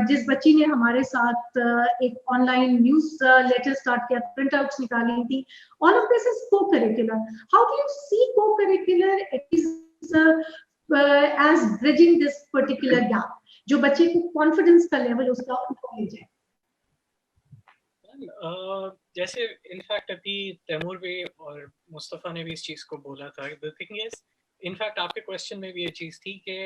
जिस बच्ची ने हमारे साथ एक ऑनलाइन न्यूज लेटर स्टार्ट किया, प्रिंट आउट्स निकाली थी, all of this is co-curricular. How do you see co-curricular as bridging this particular gap, जो बच्चे को कॉन्फिडेंस का लेवल उसका ऊपर ले जाए? जैसे इनफैक्ट अभी तैमूर भी और मुस्तफ़ा ने भी इस चीज़ को बोला था। द थिंग इज, इनफैक्ट आपके क्वेश्चन में भी ये चीज़ थी कि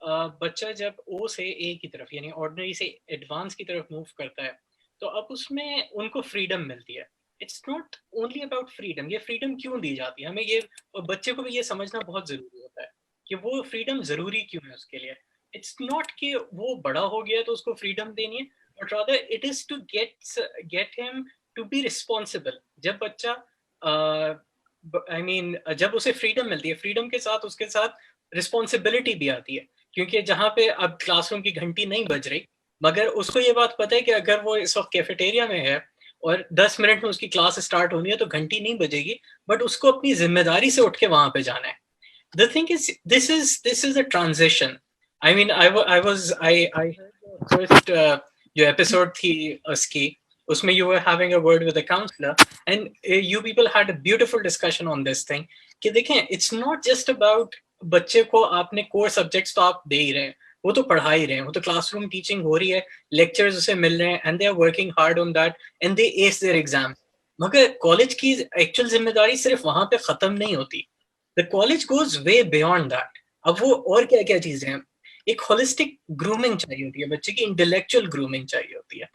बच्चा जब ओ से ए की तरफ यानी ऑर्डिनरी से एडवांस की तरफ मूव करता है तो अब उसमें उनको फ्रीडम मिलती है. It's not only about freedom. ये फ्रीडम क्यों दी जाती है हमें, ये और बच्चे को भी ये समझना बहुत जरूरी होता है कि वो फ्रीडम जरूरी क्यों है उसके लिए. इट्स नॉट कि वो बड़ा हो गया तो उसको फ्रीडम देनी है, but rather it is to get him to be responsible. जब बच्चा आई मीन जब उसे फ्रीडम मिलती है, फ्रीडम के साथ उसके साथ रिस्पॉन्सिबिलिटी भी आती है. क्योंकि जहाँ पे अब क्लासरूम की घंटी नहीं बज रही, मगर उसको ये बात पता है कि अगर वो इस वक्त कैफेटेरिया में है और 10 मिनट में उसकी क्लास स्टार्ट होनी है तो घंटी नहीं बजेगी, बट उसको अपनी जिम्मेदारी से उठ के वहां पे जाना है. The thing is this is a transition. I mean I first जो एपिसोड थी उसकी, उसमें you were having a word with a counselor and you people had a beautiful discussion on this thing कि देखें it's not just about बच्चे को आपने कोर सब्जेक्ट्स तो आप दे ही रहे हैं, वो तो पढ़ा ही रहे हैं, वो तो क्लासरूम टीचिंग हो रही है, लेक्चर्स उसे मिल रहे हैं and they are working hard on that and they ace their exam. मगर कॉलेज की एक्चुअल जिम्मेदारी सिर्फ वहां पे खत्म नहीं होती. The college goes way beyond that. अब वो और क्या क्या चीजें हैं, एक होलिस्टिक ग्रूमिंग चाहिए होती है बच्चे की, इंटेलेक्चुअल ग्रूमिंग चाहिए होती है.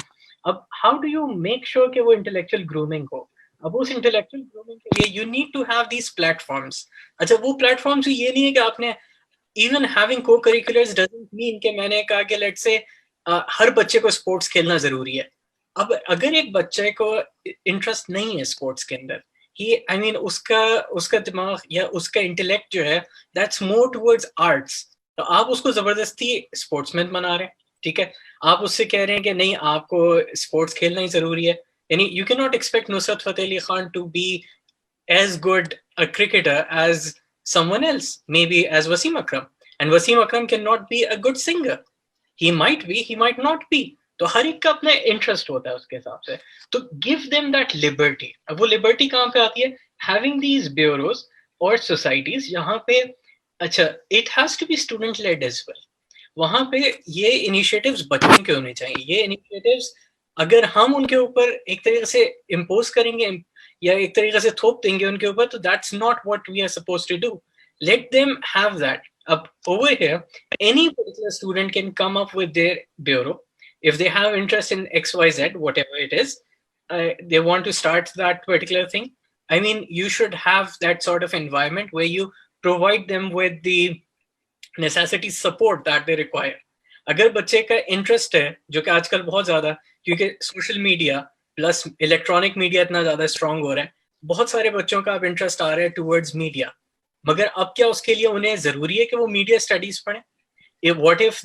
अब how do you make sure कि वो इंटेलेक्चुअल ग्रूमिंग हो. अब उस इंटेलेक्चुअल ग्रूमिंग के लिए you need to have these platforms. अच्छा वो प्लेटफॉर्म्स ये नहीं है कि आपने even having co-curriculars doesn't mean कि मैंने कहा कि लेट्स से हर बच्चे को स्पोर्ट्स खेलना जरूरी है. अब अगर एक बच्चे को इंटरेस्ट नहीं है स्पोर्ट्स के अंदर, ही आई मीन उसका दिमाग या उसका इंटेलेक्ट जो है दैट्स मोर टुवर्ड्स आर्ट्स, तो आप उसको जबरदस्ती स्पोर्ट्समैन बना रहे हैं. ठीक है, आप उससे कह रहे हैं कि नहीं आपको स्पोर्ट्स खेलना ही जरूरी है. यानी you can not expect Nusrat Fateh Ali Khan to be as good a cricketer as someone else, maybe as Wasim Akram. And Wasim Akram cannot be a good singer. He might be, he might not be. तो हर एक का अपना इंटरेस्ट होता है उसके हिसाब से. तो गिव देम दैट लिबर्टी. अब वो लिबर्टी कहाँ पे आती है, हैविंग दीज ब्यूरोज और सोसाइटीज जहाँ पे अच्छा it has to be student led as well. वहां पे ये इनिशिएटिव्स बच्चों के होने चाहिए. ये इनिशिएटिव्स अगर हम उनके ऊपर एक तरीके से इम्पोज करेंगे या एक तरीके से थोप देंगे उनके ऊपर, तो that's not what we are supposed to do. Let them have that. अब over here any particular student can come up with their bureau if they have interest in XYZ, whatever it is, they want to start that particular thing. I mean, you should have that sort of environment where you provide them with the necessity support that they require. अगर बच्चे का इंटरेस्ट है, जो कि आजकल बहुत ज्यादा, क्योंकि social media plus electronic media इतना ज्यादा स्ट्रांग हो रहा है, बहुत सारे बच्चों का अब इंटरेस्ट आ रहा है टुवर्ड्स मीडिया. मगर अब क्या उसके लिए उन्हें जरूरी है कि वो मीडिया स्टडीज पढ़ें? What if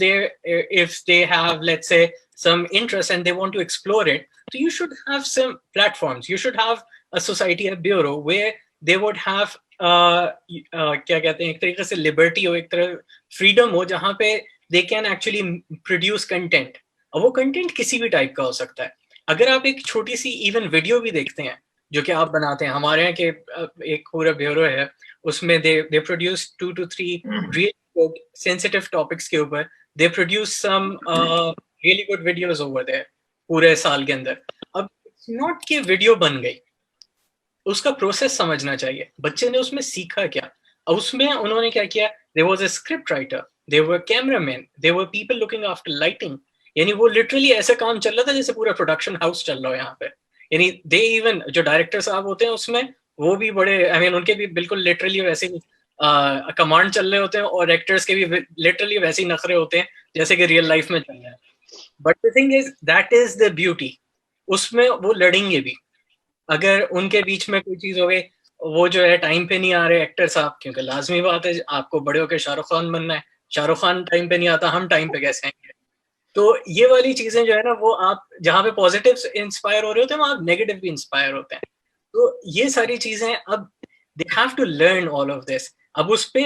they have, let's say, some interest and they want to explore it, so you should have some platforms. You should have a society, a bureau where they would have क्या कहते हैं, एक तरीके से लिबर्टी हो, एक तरह फ्रीडम हो, जहाँ पे they can actually produce content. अब वो कंटेंट किसी भी टाइप का हो सकता है. अगर आप एक छोटी सी इवन वीडियो भी देखते हैं जो कि आप बनाते हैं, हमारे यहाँ के एक पूरा ब्यूरो है, उसमें they produce 2 to 3 really good sensitive topics के ऊपर. They produce some really good videos over there पूरे साल के अंदर. अब it's not कि वीडियो बन गई, उसका प्रोसेस समझना चाहिए. बच्चे ने उसमें सीखा क्या, और उसमें उन्होंने क्या किया. There was a script writer, there were cameramen, there were people looking after lighting. यानी वो लिटरली ऐसा काम चल रहा था जैसे पूरा प्रोडक्शन हाउस चल रहा है यहाँ पे. यानी दे इवन जो डायरेक्टर साहब होते हैं उसमें, वो भी बड़े आई मीन उनके भी बिल्कुल लिटरली वैसे ही कमांड चल रहे होते हैं, और एक्टर्स के भी लिटरली वैसे ही नखरे होते हैं जैसे कि रियल लाइफ में चल रहा है. But the thing is that is the beauty. उसमें वो लड़ेंगे भी. अगर उनके बीच में कोई चीज हो गई, वो जो है टाइम पे नहीं आ रहे एक्टर साहब, क्योंकि लाजमी बात है आपको बड़े होकर शाहरुख खान बनना है, शाहरुख खान टाइम पे नहीं आता, हम टाइम पे कैसे आएंगे. तो ये वाली चीजें जो है ना, वो आप जहाँ पे पॉजिटिव इंस्पायर हो रहे होते हैं वहाँ नेगेटिव भी इंस्पायर होते हैं. तो ये सारी चीजें अब they have to learn all of this. अब उस पे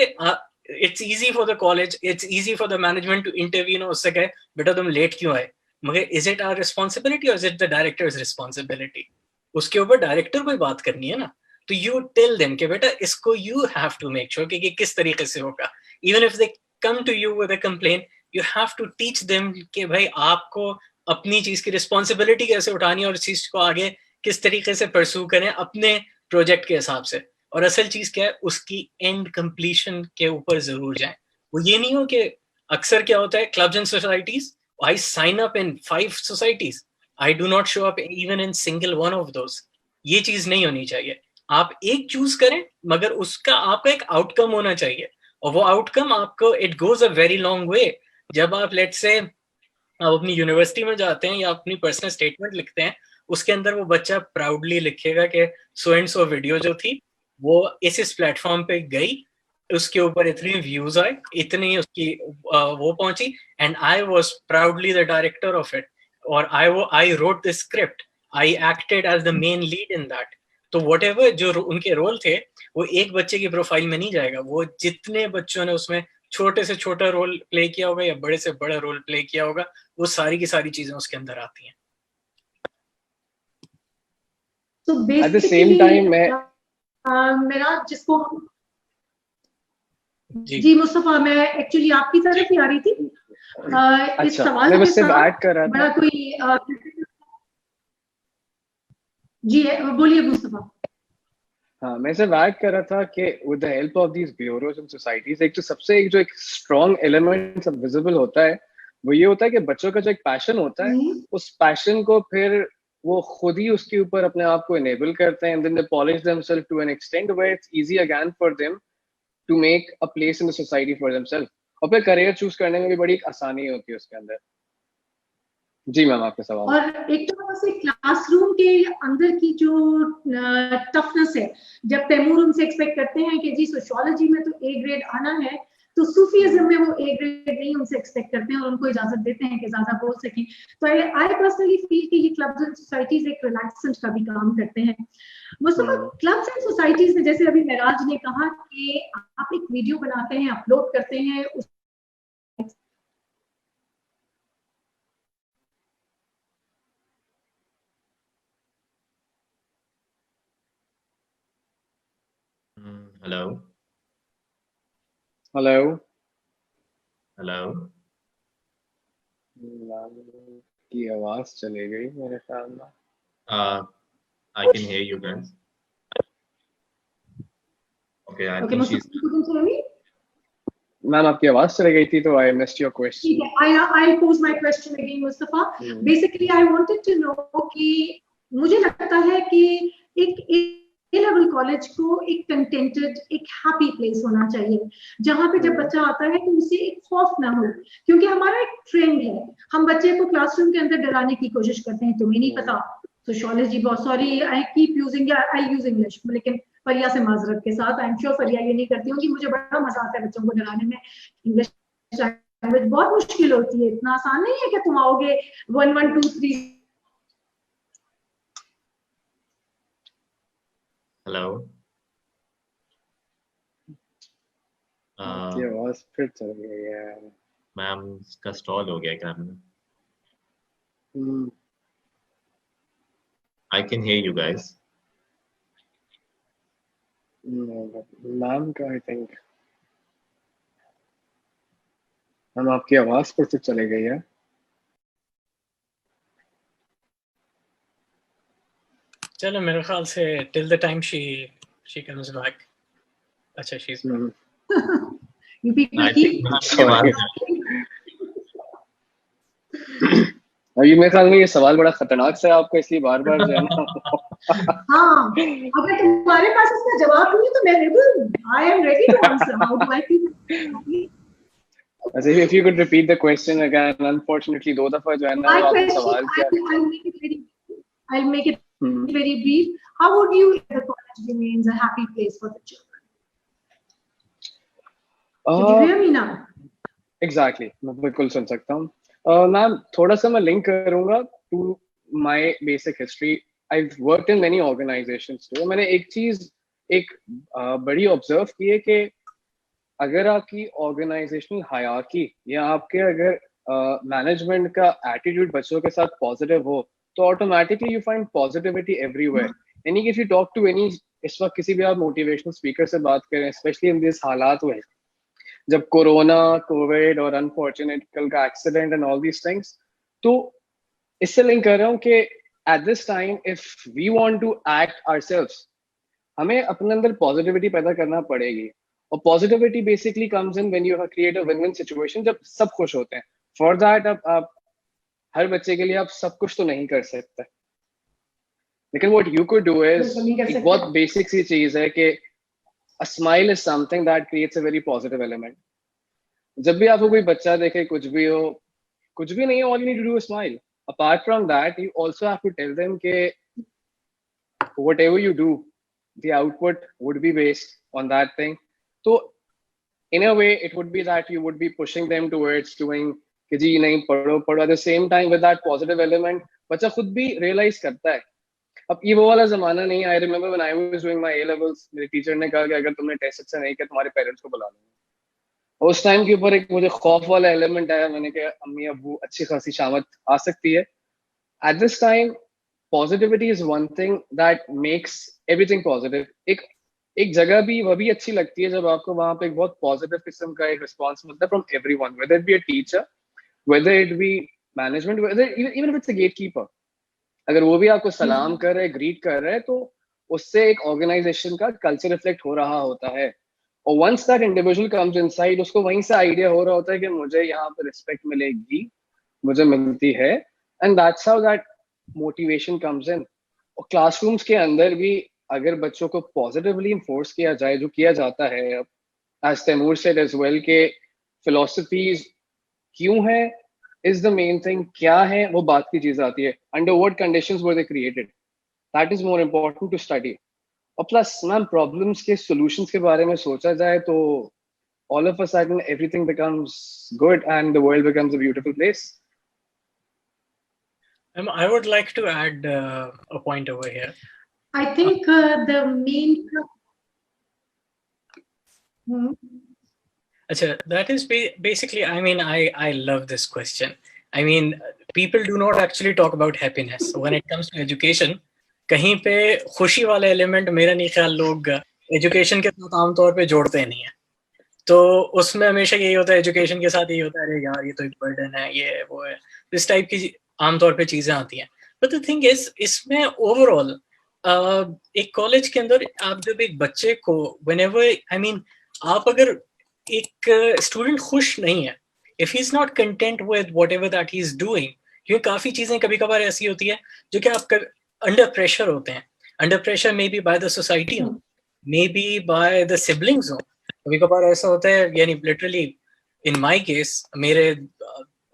it's easy for the college, it's easy for the management to interview. उससे कहे बेटा तुम लेट क्यों आए, मगर इज इट आवर रिस्पॉन्सिबिलिटी और is it the director's responsibility? उसके ऊपर डायरेक्टर को ही बात करनी है ना. तो यू टेल देम कि बेटा इसको you have to make sure कि किस तरीके से होगा. Even if they come to you with a complaint, you have to teach them कि भाई आपको अपनी चीज की रिस्पॉन्सिबिलिटी कैसे उठानी है और इस चीज को आगे किस तरीके से परस्यू करें अपने प्रोजेक्ट के हिसाब से. और असल चीज क्या है, उसकी एंड कंप्लीशन के ऊपर जरूर जाएं. वो ये नहीं हो कि अक्सर क्या होता है, clubs and societies, I sign up in 5 societies, I do not show up even in single one of those. ये चीज नहीं होनी चाहिए। आप एक चूज करें, मगर उसका आपका एक आउटकम होना चाहिए, और वो आउटकम आपको, it goes a very long way. जब आप लेट्स से आप अपनी यूनिवर्सिटी में जाते हैं या अपनी पर्सनल स्टेटमेंट लिखते हैं, उसके अंदर वो बच्चा प्राउडली लिखेगा कि सो एंड सो वीडियो जो थी वो इस प्लेटफॉर्म पे गई, उसके ऊपर इतने व्यूज आए, इतनी उसकी वो पहुंची, and I was proudly the director of it, और I wrote the script, I acted as the main lead in that. तो व्हाटएवर जो उनके रोल थे, वो एक बच्चे की प्रोफाइल में नहीं जाएगा, वो जितने बच्चों ने उसमें छोटे से छोटा रोल प्ले किया होगा या बड़े से बड़ा रोल प्ले किया होगा, वो सारी की सारी चीजें उसके अंदर आती हैं। तो एट द सेम टाइम मेरा जिसको जी मुस्तफा, मैं एक्चुअली आपकी तरफ ही आ रही थी। इस सवाल के साथ बड़ा कोई जी बोलिए मुस्तफा। हाँ, मैं सिर्फ ऐड कर रहा था कि with the help of these bureaus and societies, एक जो एक स्ट्रॉन्ग एलिमेंट सब विजिबल होता है, वो ये होता है कि बच्चों का जो एक पैशन होता है, उस पैशन को फिर वो खुद ही उसके ऊपर अपने आप को इनेबल करते हैं, and then they polish themselves to an extent where it's easy again for them to make a place in the society for themselves, और फिर करियर चूज करने में भी बड़ी आसानी होती है उसके अंदर। जी मैम, आपका सवाल। और एक तो से क्लासरूम के अंदर की जो टफनेस है, जब तैमूर उनसे एक्सपेक्ट करते हैं कि जी सोशियोलॉजी में तो ए ग्रेड आना है, तो सूफीइज्म में वो ए ग्रेड नहीं उनसे एक्सपेक्ट करते हैं और उनको इजाजत देते हैं कि ज्यादा बोल सकें। तो आई पर्सनली फील कि ये क्लब्स एंड सोसाइटीज एक रिलैक्सेंट का भी काम करते हैं। मुस्तफा, क्लब्स एंड सोसाइटीज में जैसे अभी महराज ने कहा कि आप एक वीडियो बनाते हैं, अपलोड करते हैं, उस हेलो हेलो हेलो, की आवाज चली गई मेरे ख्याल में। I can hear you guys. Okay, I think she's. Ma'am, आपकी आवाज चली गई थी, तो I missed your question. ठीक है, I'll pose my question again, Mustafa. Basically, I wanted to know कि मुझे लगता है कि एक A-level कॉलेज को एक कंटेंटेड, एक हैप्पी प्लेस होना चाहिए, जहां पे जब बच्चा आता है तो उसे एक खौफ ना हो, क्योंकि हमारा एक ट्रेंड है, हम बच्चे को क्लासरूम के अंदर डराने की कोशिश करते हैं। तुम्हें नहीं पता सोशियोलॉजी, बहुत sorry I keep using, I use English, लेकिन फरिया से माजरत के साथ, आई एम श्योर फरिया ये नहीं करती होगी, मुझे बड़ा मजा आता है बच्चों को डराने में। इंग्लिश लैंग्वेज बहुत मुश्किल होती है, इतना आसान नहीं है कि तुम आओगे 1 1 2 3। हेलो, ये आवाज फिर चल गई है मैम, इसका स्टॉल हो गया camera. I can hear you guys. Ma'am का आई थिंक मैम आपकी आवाज फिर से चली गई है। चलो, मेरे ख्याल से till the time she comes back. अच्छा, she's you people keep अभी मेरे ख्याल में ये सवाल बड़ा खतरनाक सा है आपका, इसलिए बार-बार जो है ना हाँ, अगर तुम्हारे पास इसका जवाब नहीं तो मैं I am ready to answer. How do I feel? अच्छा, if you could repeat the question again, unfortunately दो दफा जो है ना आपने सवाल किया। I'll make it very brief. How would you say the college remains a happy place for the children? Did you hear me now? Exactly, मैं बिल्कुल सुन सकता हूँ। मैम, थोड़ा सा मैं लिंक करूँगा to my basic history. I've worked in many organizations too. मैंने एक चीज बड़ी ऑब्जर्व की है कि अगर आपकी ऑर्गेनाइजेशनल हायरार्की या आपके अगर मैनेजमेंट का एटीट्यूड बच्चों के साथ पॉजिटिव हो, तो automatically you find positivity everywhere. यानी कि if you talk to any, इस वक्त किसी भी आप मोटिवेशनल स्पीकर से बात करें, स्पेशली इन दिस हालात में जब कोरोना, कोविड और अनफॉर्चुनेट कल का accident and all these things, तो इससे लिंक कर रहा हूँ कि at this time if we want to act ourselves, हमें अपने अंदर पॉजिटिविटी पैदा करना पड़ेगी। और positivity basically comes in when you create a win-win situation, जब सब खुश होते हैं. फॉर दैट आप हर बच्चे के लिए आप सब कुछ तो नहीं कर सकते, लेकिन what you could do is, एक बहुत बेसिक सी चीज है कि a smile is something that creates a very positive element. जब भी आपको कोई बच्चा देखे, कुछ भी हो, कुछ भी नहीं हो, all you need to do is smile. Apart from that, you also have to tell them कि whatever you do, the output would be based on that thing. So in a way, it would be that you would be pushing them towards doing कि जी नहीं पढ़ो पढ़ो. At the same time, with that positive element, बच्चा खुद भी realize करता है. अब ये वो वाला जमाना नहीं. I remember when I was doing my A levels, मेरे टीचर ने कहा कि अगर तुमने टेस्ट अच्छा नहीं किया तुम्हारे पेरेंट्स को बुला लेंगे. उस टाइम के ऊपर एक मुझे खौफ वाला एलिमेंट आया. मैंने कहा अम्मी अब्बू अच्छी खासी शामत आ सकती है. Eight this time positivity is one thing that makes everything positive. एक जगह भी वह भी अच्छी लगती है जब आपको वहां पे एक बहुत पॉजिटिव किस्म का एक रिस्पॉन्स मिलता है from everyone, whether it be a teacher, whether it be management, whether even if it's a gatekeeper. अगर वो भी आपको सलाम कर रहे, ग्रीट कर रहे, तो उससे एक ऑर्गेनाइजेशन का कल्चर रिफ्लेक्ट हो रहा होता है. और once that individual comes inside, उसको वहीं से आइडिया हो रहा होता है कि मुझे यहाँ पे रिस्पेक्ट मिलेगी, मुझे मिलती है, and that's how that motivation comes in. और क्लासरूम्स के अंदर भी अगर बच्चों को पॉजिटिवली इन्फोर्स किया जाए, जो किया जाता है, as Taimur said as well, के फिलोसफीज क्यों है is the main thing. क्या है वो बात की चीज आती है. Under what conditions were they created? That is more important to study. और plus मैम प्रॉब्लम्स के solutions के बारे में सोचा जाए तो all of a sudden everything becomes good and the world becomes a beautiful place. I would like to add a point over here. I think the main that is basically, I mean, I love this question. I mean, people do not actually talk about happiness when it comes to education. कहीं पे खुशी वाला एलिमेंट मेरा नहीं ख्याल लोग एजुकेशन के साथ आमतौर पे जोड़ते नहीं है. तो उसमें हमेशा यही होता है, एजुकेशन के साथ यही होता है, अरे यार ये तो एक बर्डन है, ये वो है, इस टाइप की आमतौर पे चीजें आती हैं. बट द थिंग इज, इसमें ओवरऑल एक कॉलेज के अंदर आप जब एक बच्चे को व्हेनेवर, आई मीन, आप अगर एक स्टूडेंट खुश नहीं है, if he is not content with whatever that he is doing, क्योंकि काफी चीजें कभी कभार ऐसी होती है जो कि आप अंडर प्रेशर होते हैं. Under pressure maybe by the society हो, maybe by the siblings हो. कभी कभार ऐसा होता है, यानी लिटरली इन माय केस, मेरे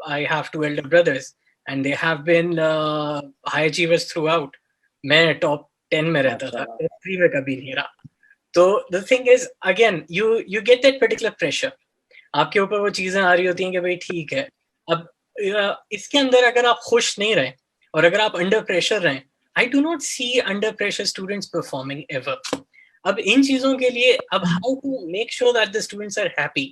I have 2 elder brothers and they have been high achievers throughout. मैं टॉप 10 में रहता था, 3 में कभी नहीं रहा. तो the thing is, again, you get that particular pressure. आपके ऊपर वो चीजें आ रही होती हैं कि भाई ठीक है. अब इसके अंदर अगर आप खुश नहीं रहे और अगर आप अंडर प्रेशर रहें, I do not see under pressure students performing ever. अब इन चीजों के लिए, अब how to make sure that the students are happy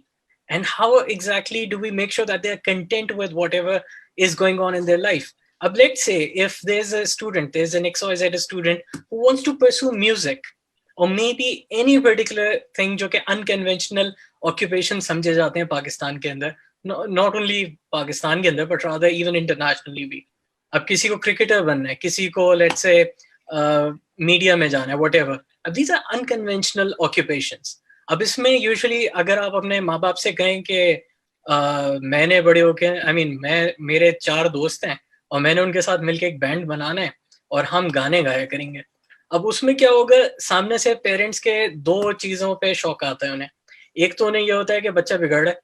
and how exactly do we make sure that they are content with whatever is going on in their life. अब let's say if there's a student, there's an XYZ student who wants to pursue music or maybe any particular thing जो कि unconventional occupation समझे जाते हैं पाकिस्तान के अंदर, not only पाकिस्तान के अंदर but rather even internationally भी. अब किसी को क्रिकेटर बनना है, किसी को let's say मीडिया में जाना है, whatever. अब these are unconventional occupations. अब इसमें यूजुअली अगर आप अपने माँ बाप से कहें कि मैंने बड़े होके, I mean, मेरे 4 दोस्त हैं और मैंने उनके साथ मिलके एक बैंड बनाना है और हम गाने गाया करेंगे. अब उसमें क्या होगा, सामने से पेरेंट्स के 2 चीजों पे शौक आता है उन्हें. एक तो उन्हें ये होता है कि बच्चा बिगड़ रहा है,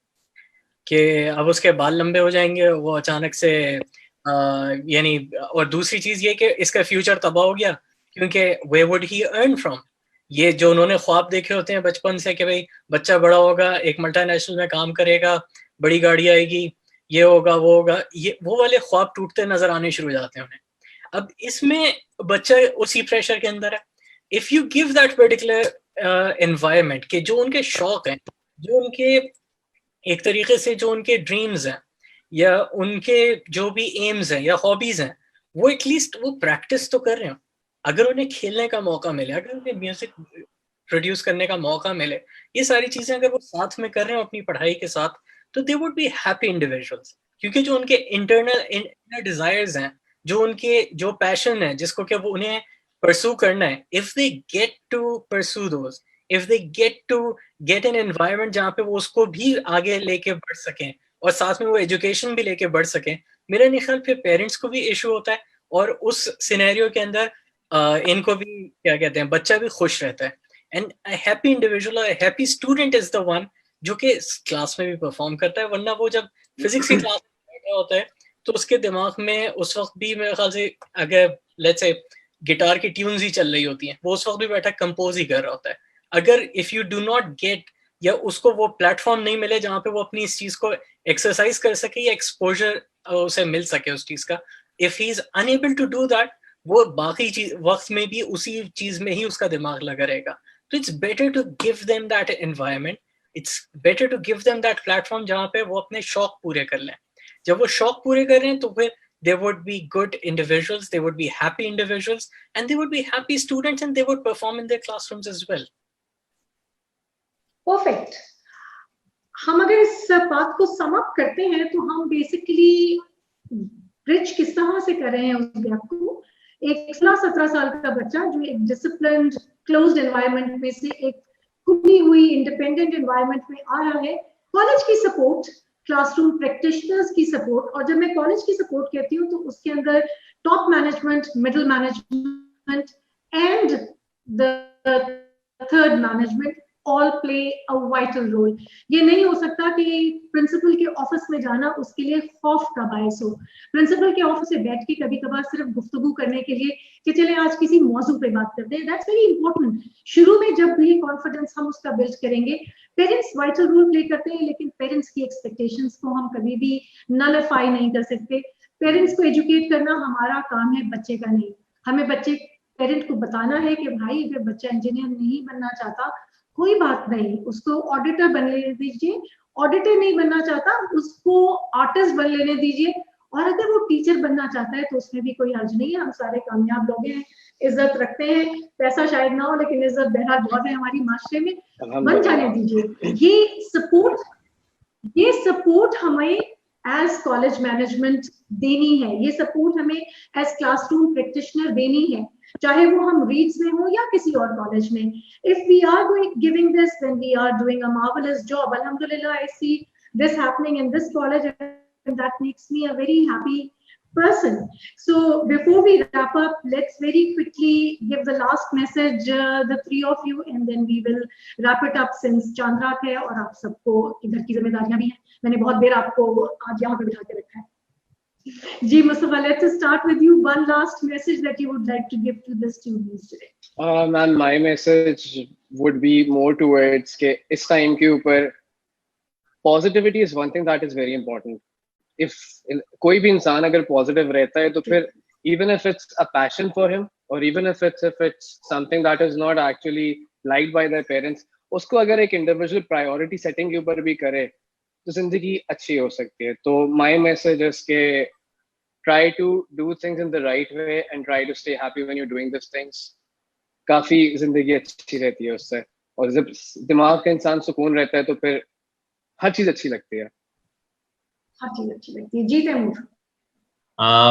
कि अब उसके बाल लंबे हो जाएंगे, वो अचानक से यानी, और दूसरी चीज ये कि इसका फ्यूचर तबाह हो गया, क्योंकि वे वुड ही अर्न फ्रॉम. ये जो उन्होंने ख्वाब देखे होते हैं बचपन से कि भाई बच्चा बड़ा होगा, एक मल्टीनेशनल में काम करेगा, बड़ी गाड़ी आएगी, ये होगा वो होगा, ये वो वाले ख्वाब टूटते नजर आने शुरू हो जाते हैं उन्हें. अब इसमें बच्चा उसी प्रेशर के अंदर है. If you give that particular environment के जो उनके शौक हैं, जो उनके एक तरीके से जो उनके ड्रीम्स हैं या उनके जो भी एम्स हैं या हॉबीज हैं, वो एटलीस्ट वो प्रैक्टिस तो कर रहे हो. अगर उन्हें खेलने का मौका मिले, अगर उन्हें म्यूजिक प्रोड्यूस करने का मौका मिले, ये सारी चीजें अगर वो साथ में कर रहे हो अपनी पढ़ाई के साथ, तो they would be happy individuals. क्योंकि जो उनके इंटरनल डिजायर्स हैं, जो उनके पैशन है जिसको कि वो उन्हें परस्यू करना है, if they get to pursue those, if they get an environment जहाँ पे वो उसको भी आगे लेके बढ़ सकें और साथ में वो एजुकेशन भी लेके बढ़ सकें, मेरा नहीं ख्याल फिर पेरेंट्स को भी इशू होता है और उस सिनेरियो के अंदर इनको भी क्या कहते हैं, बच्चा भी खुश रहता है। And a happy individual, a happy student is the one जो कि क्लास में भी परफॉर्म करता है, वरना वो जब फिजिक्स की क्लास में बैठा होता है तो उसके दिमाग में उस वक्त भी मेरे ख्याल से अगर लेट्स से गिटार की ट्यून्स ही चल रही होती हैं, वो उस वक्त भी बैठा कंपोज ही कर रहा होता है। अगर if you do not gate या उसको वो प्लेटफॉर्म नहीं मिले जहाँ पे वो अपनी इस चीज को एक्सरसाइज कर सके या एक्सपोजर उसे मिल सके उस चीज का, if he is unable to do that, वो बाकी चीज वक्त में भी उसी चीज में ही उसका दिमाग लगा रहेगा। तो it's better to give them that environment, it's better to give them that platform जहाँ पे वो अपने शौक पूरे कर लें। जब वो शौक पूरे कर रहे हैं तो फिर they would be good individuals, they would be happy individuals, and they would be happy students, and they would perform in their classrooms as well. Perfect. हम अगर इस बात को सम अप करते हैं तो हम बेसिकली ब्रिज किस तरह से कर रहे हैं उस गैप को। एक 16-17 साल का बच्चा जो एक डिसिप्लिन्ड क्लोज्ड एनवायरनमेंट में से एक खुली हुई इंडिपेंडेंट एनवायरनमेंट में आ रहा है, कॉलेज की सपोर्ट, क्लासरूम प्रैक्टिशनर्स की सपोर्ट, और जब मैं कॉलेज की सपोर्ट कहती हूँ तो उसके अंदर top management, middle management and the third management all play a vital role. ये नहीं हो सकता कि प्रिंसिपल के ऑफिस में जाना उसके लिए खौफ का बायस हो। प्रिंसिपल के ऑफिस से बैठ के कभी कभार सिर्फ गुफ्तगू करने के लिए कि चले आज किसी मौजू पे बात करते हैं, दैट्स वेरी इंपॉर्टेंट। शुरू में जब भी कॉन्फिडेंस हम उसका बिल्ड करेंगे, पेरेंट्स वाइटल रोल प्ले करते हैं, लेकिन पेरेंट्स की एक्सपेक्टेशंस को हम कभी भी नलिफाई नहीं कर सकते। पेरेंट्स को एजुकेट करना हमारा काम है, बच्चे का नहीं। हमें बच्चे पेरेंट को बताना है कि भाई अगर बच्चा इंजीनियर नहीं बनना चाहता कोई बात नहीं, उसको ऑडिटर बन लेने दीजिए, ऑडिटर नहीं बनना चाहता उसको आर्टिस्ट बन लेने दीजिए, और अगर वो टीचर बनना चाहता है तो उसमें भी कोई हर्ज नहीं है। हम सारे कामयाब लोग हैं, इज्जत रखते हैं, पैसा शायद ना हो लेकिन इज्जत बहरहाल बहुत है हमारी माशरे में, बन जाने दीजिए। ये सपोर्ट हमें एज कॉलेज मैनेजमेंट देनी है, ये सपोर्ट हमें एज क्लासरूम प्रैक्टिशनर देनी है, चाहे वो हम रीड्स में हो या किसी और कॉलेज में। If we are giving this, then we are doing a marvellous job. अल्हम्दुलिल्लाह, I see this happening in this college and that makes me a very happy person. So before we wrap up, let's very quickly give the last message, the three of you, and then we will wrap it up since चांद रात है और आप सबको घर की जिम्मेदारियां भी हैं। मैंने बहुत देर आपको आज यहाँ पे बिठा के रखा है। जी Mustafa, let's start with you. One last message that you would like to give to the students today. Ma'am, my message would be more towards के इस time के ऊपर positivity is one thing that is very important. If कोई भी इंसान अगर positive रहता है तो फिर even if it's a passion for him or even if it's something that is not actually liked by their parents, उसको अगर एक individual priority setting के ऊपर भी करे तो जिंदगी अच्छी हो सकती है। तो my message is के try to do things in the right way and try to stay happy when you're doing these things. काफी जिंदगी अच्छी रहती है उससे, और जब दिमाग का इंसान सुकून रहता है तो फिर हर चीज अच्छी लगती है। जी तैमूर।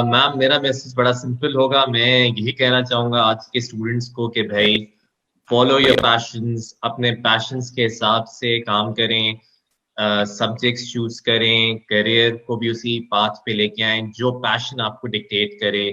मैम, मेरा मैसेज बड़ा सिंपल होगा। मैं यही कहना चाहूंगा आज के स्टूडेंट्स को कि भाई फॉलो योर पैशंस, अपने पैशंस के हिसाब से काम करें, सब्जेक्ट्स चूज करें, करियर को भी उसी पाथ पे लेके आएं जो पैशन आपको डिक्टेट करे।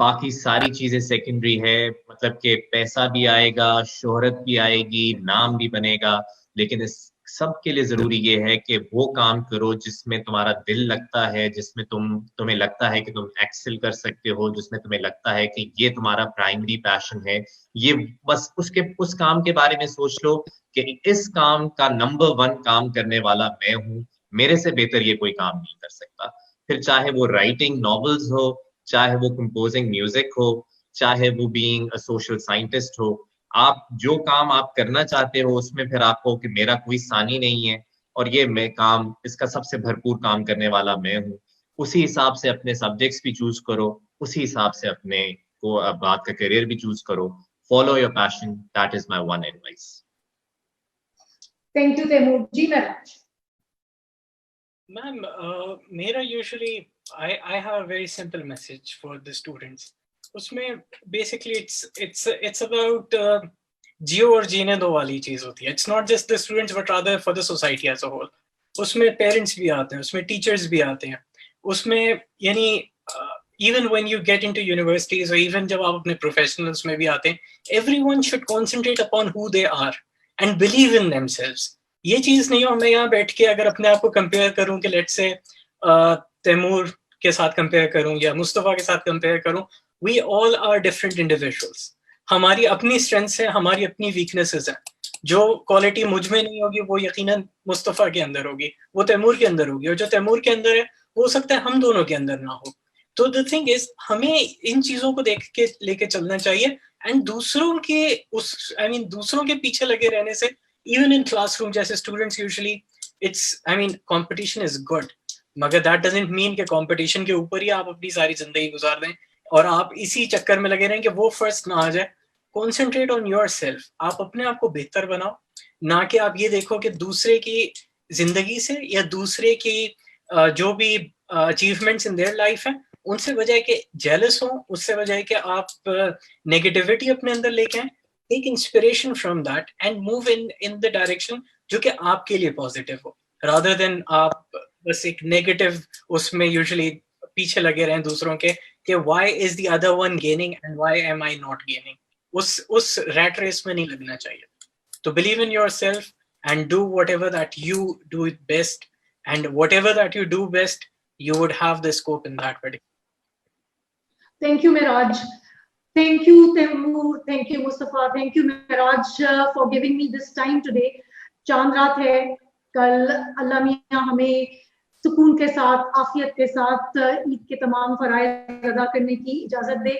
बाकी सारी चीजें सेकेंडरी है, मतलब कि पैसा भी आएगा, शोहरत भी आएगी, नाम भी बनेगा, लेकिन इस सब के लिए जरूरी ये है कि वो काम करो जिसमें तुम्हारा दिल लगता है, जिसमें तुम्हें लगता है कि तुम एक्सेल कर सकते हो, जिसमें तुम्हें लगता है कि ये तुम्हारा प्राइमरी पैशन है। ये बस उस काम के बारे में सोच लो कि इस काम का नंबर 1 काम करने वाला मैं हूँ, मेरे से बेहतर ये कोई काम नहीं कर सकता। फिर चाहे वो राइटिंग नॉवेल्स हो, चाहे वो कंपोजिंग म्यूजिक हो, चाहे वो बीइंग अ सोशल साइंटिस्ट हो, आप जो काम आप करना चाहते हो उसमें फिर आपको कि मेरा कोई सानी नहीं है और ये मैं काम इसका सबसे भरपूर काम करने वाला मैं हूँ, उसी हिसाब से अपने सब्जेक्ट्स भी चूज करो, उसी हिसाब से अपने को बात का करियर भी चूज करो। Follow your passion, that is my one advice. Thank you Taimur ji. Ma'am, मेरा usually I have a very simple message for the students. उसमें basically it's about जियो और जीने दो वाली चीज होती है. It's not just the students but rather for the society as a whole. उसमें पेरेंट्स भी आते हैं, उसमें टीचर्स भी आते हैं, उसमें यानी even when you get into universities or even जब आप अपने professionals में भी आते हैं, everyone should concentrate upon who they are and believe in themselves. ये चीज नहीं हो मैं यहाँ बैठ के अगर अपने आप को कंपेयर करूं कि लेट्स से तैमूर के साथ कंपेयर करूं या मुस्तफा के साथ कंपेयर करूं. We all are different individuals. हमारी अपनी स्ट्रेंथ्स हैं, हमारी अपनी वीकनेसेस हैं. जो क्वालिटी मुझ में नहीं होगी वो यकीनन मुस्तफा के अंदर होगी, वो तैमूर के अंदर होगी, और जो तैमूर के अंदर है हो सकता है हम दोनों के अंदर ना हो. तो द थिंग इज हमें इन चीजों को देख के लेके चलना चाहिए. एंड दूसरों के उस दूसरों के पीछे लगे रहने से, इवन इन क्लासरूम जैसे students usually it's competition is good, मगर दैट डजंट मीन कि कंपटीशन के ऊपर ही आप अपनी सारी जिंदगी गुजार दें और आप इसी चक्कर में लगे रहें कि वो फर्स्ट ना आ जाए. Concentrate on your self. आप अपने आप को बेहतर बनाओ, ना कि आप ये देखो कि दूसरे की जिंदगी से या दूसरे की जो भी अचीवमेंट्स इन देयर लाइफ है उनसे बजाय के जेलस हो, उससे बजाय के आप नेगेटिविटी अपने अंदर लेके आए. Take inspiration from that and move in the direction जो कि आपके लिए पॉजिटिव हो, रादर देन आप बस एक नेगेटिव उसमें यूजुअली पीछे लगे रहें दूसरों के कि why is the other one gaining and why am I not gaining. उस रैट रेस में नहीं लगना चाहिए. तो believe in yourself and do whatever that you do it best, and whatever that you do best you would have the scope in that particular. Thank you Miraj, thank you Taimur, thank you Mustafa, thank you Miraj for giving me this time today. चांद रात है, कल अल्लाह मियां हमें सुकून के साथ आफियत के साथ ईद के तमाम फराइज अदा करने की इजाजत दे.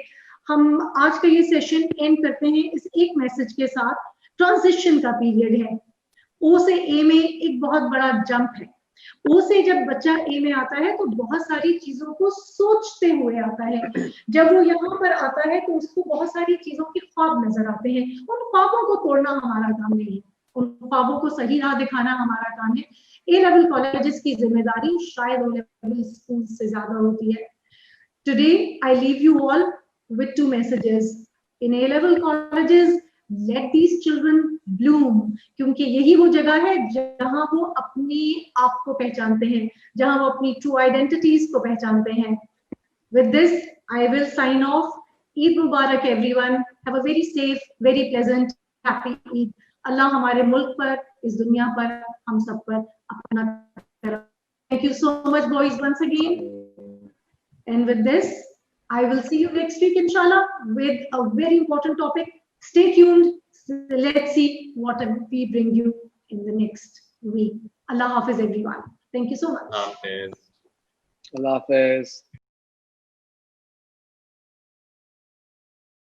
हम आज का ये सेशन एंड करते हैं इस एक मैसेज के साथ. ट्रांजिशन का पीरियड है, ओ से ए में एक बहुत बड़ा जंप है. ओ से जब बच्चा ए में आता है तो बहुत सारी चीजों को सोचते हुए आता है. जब वो यहाँ पर आता है तो उसको बहुत सारी चीजों के ख्वाब नजर आते हैं. उन ख्वाबों को तोड़ना हमारा काम नहीं है, उन ख्वाबों को सही राह दिखाना हमारा काम है. ए लेवल कॉलेजेस की जिम्मेदारी शायद ओ लेवल स्कूल से ज्यादा होती है. Today I leave you all with 2 messages. In A level colleges, let these children bloom, क्योंकि यही वो जगह है जहां वो अपनी आप को पहचानते हैं, जहां वो अपनी true identities को पहचानते हैं. With this, I will sign off. Eid Mubarak everyone. Have a very safe, very pleasant, happy Eid. अल्लाह हमारे मुल्क पर, इस दुनिया पर, हम सब पर अपना करम. Thank you so much boys once again. And with this, I will see you next week, inshallah, with a very important topic. Stay tuned. Let's see what we bring you in the next week. Allah Hafiz, everyone. Thank you so much. Allah Hafiz. Allah Hafiz.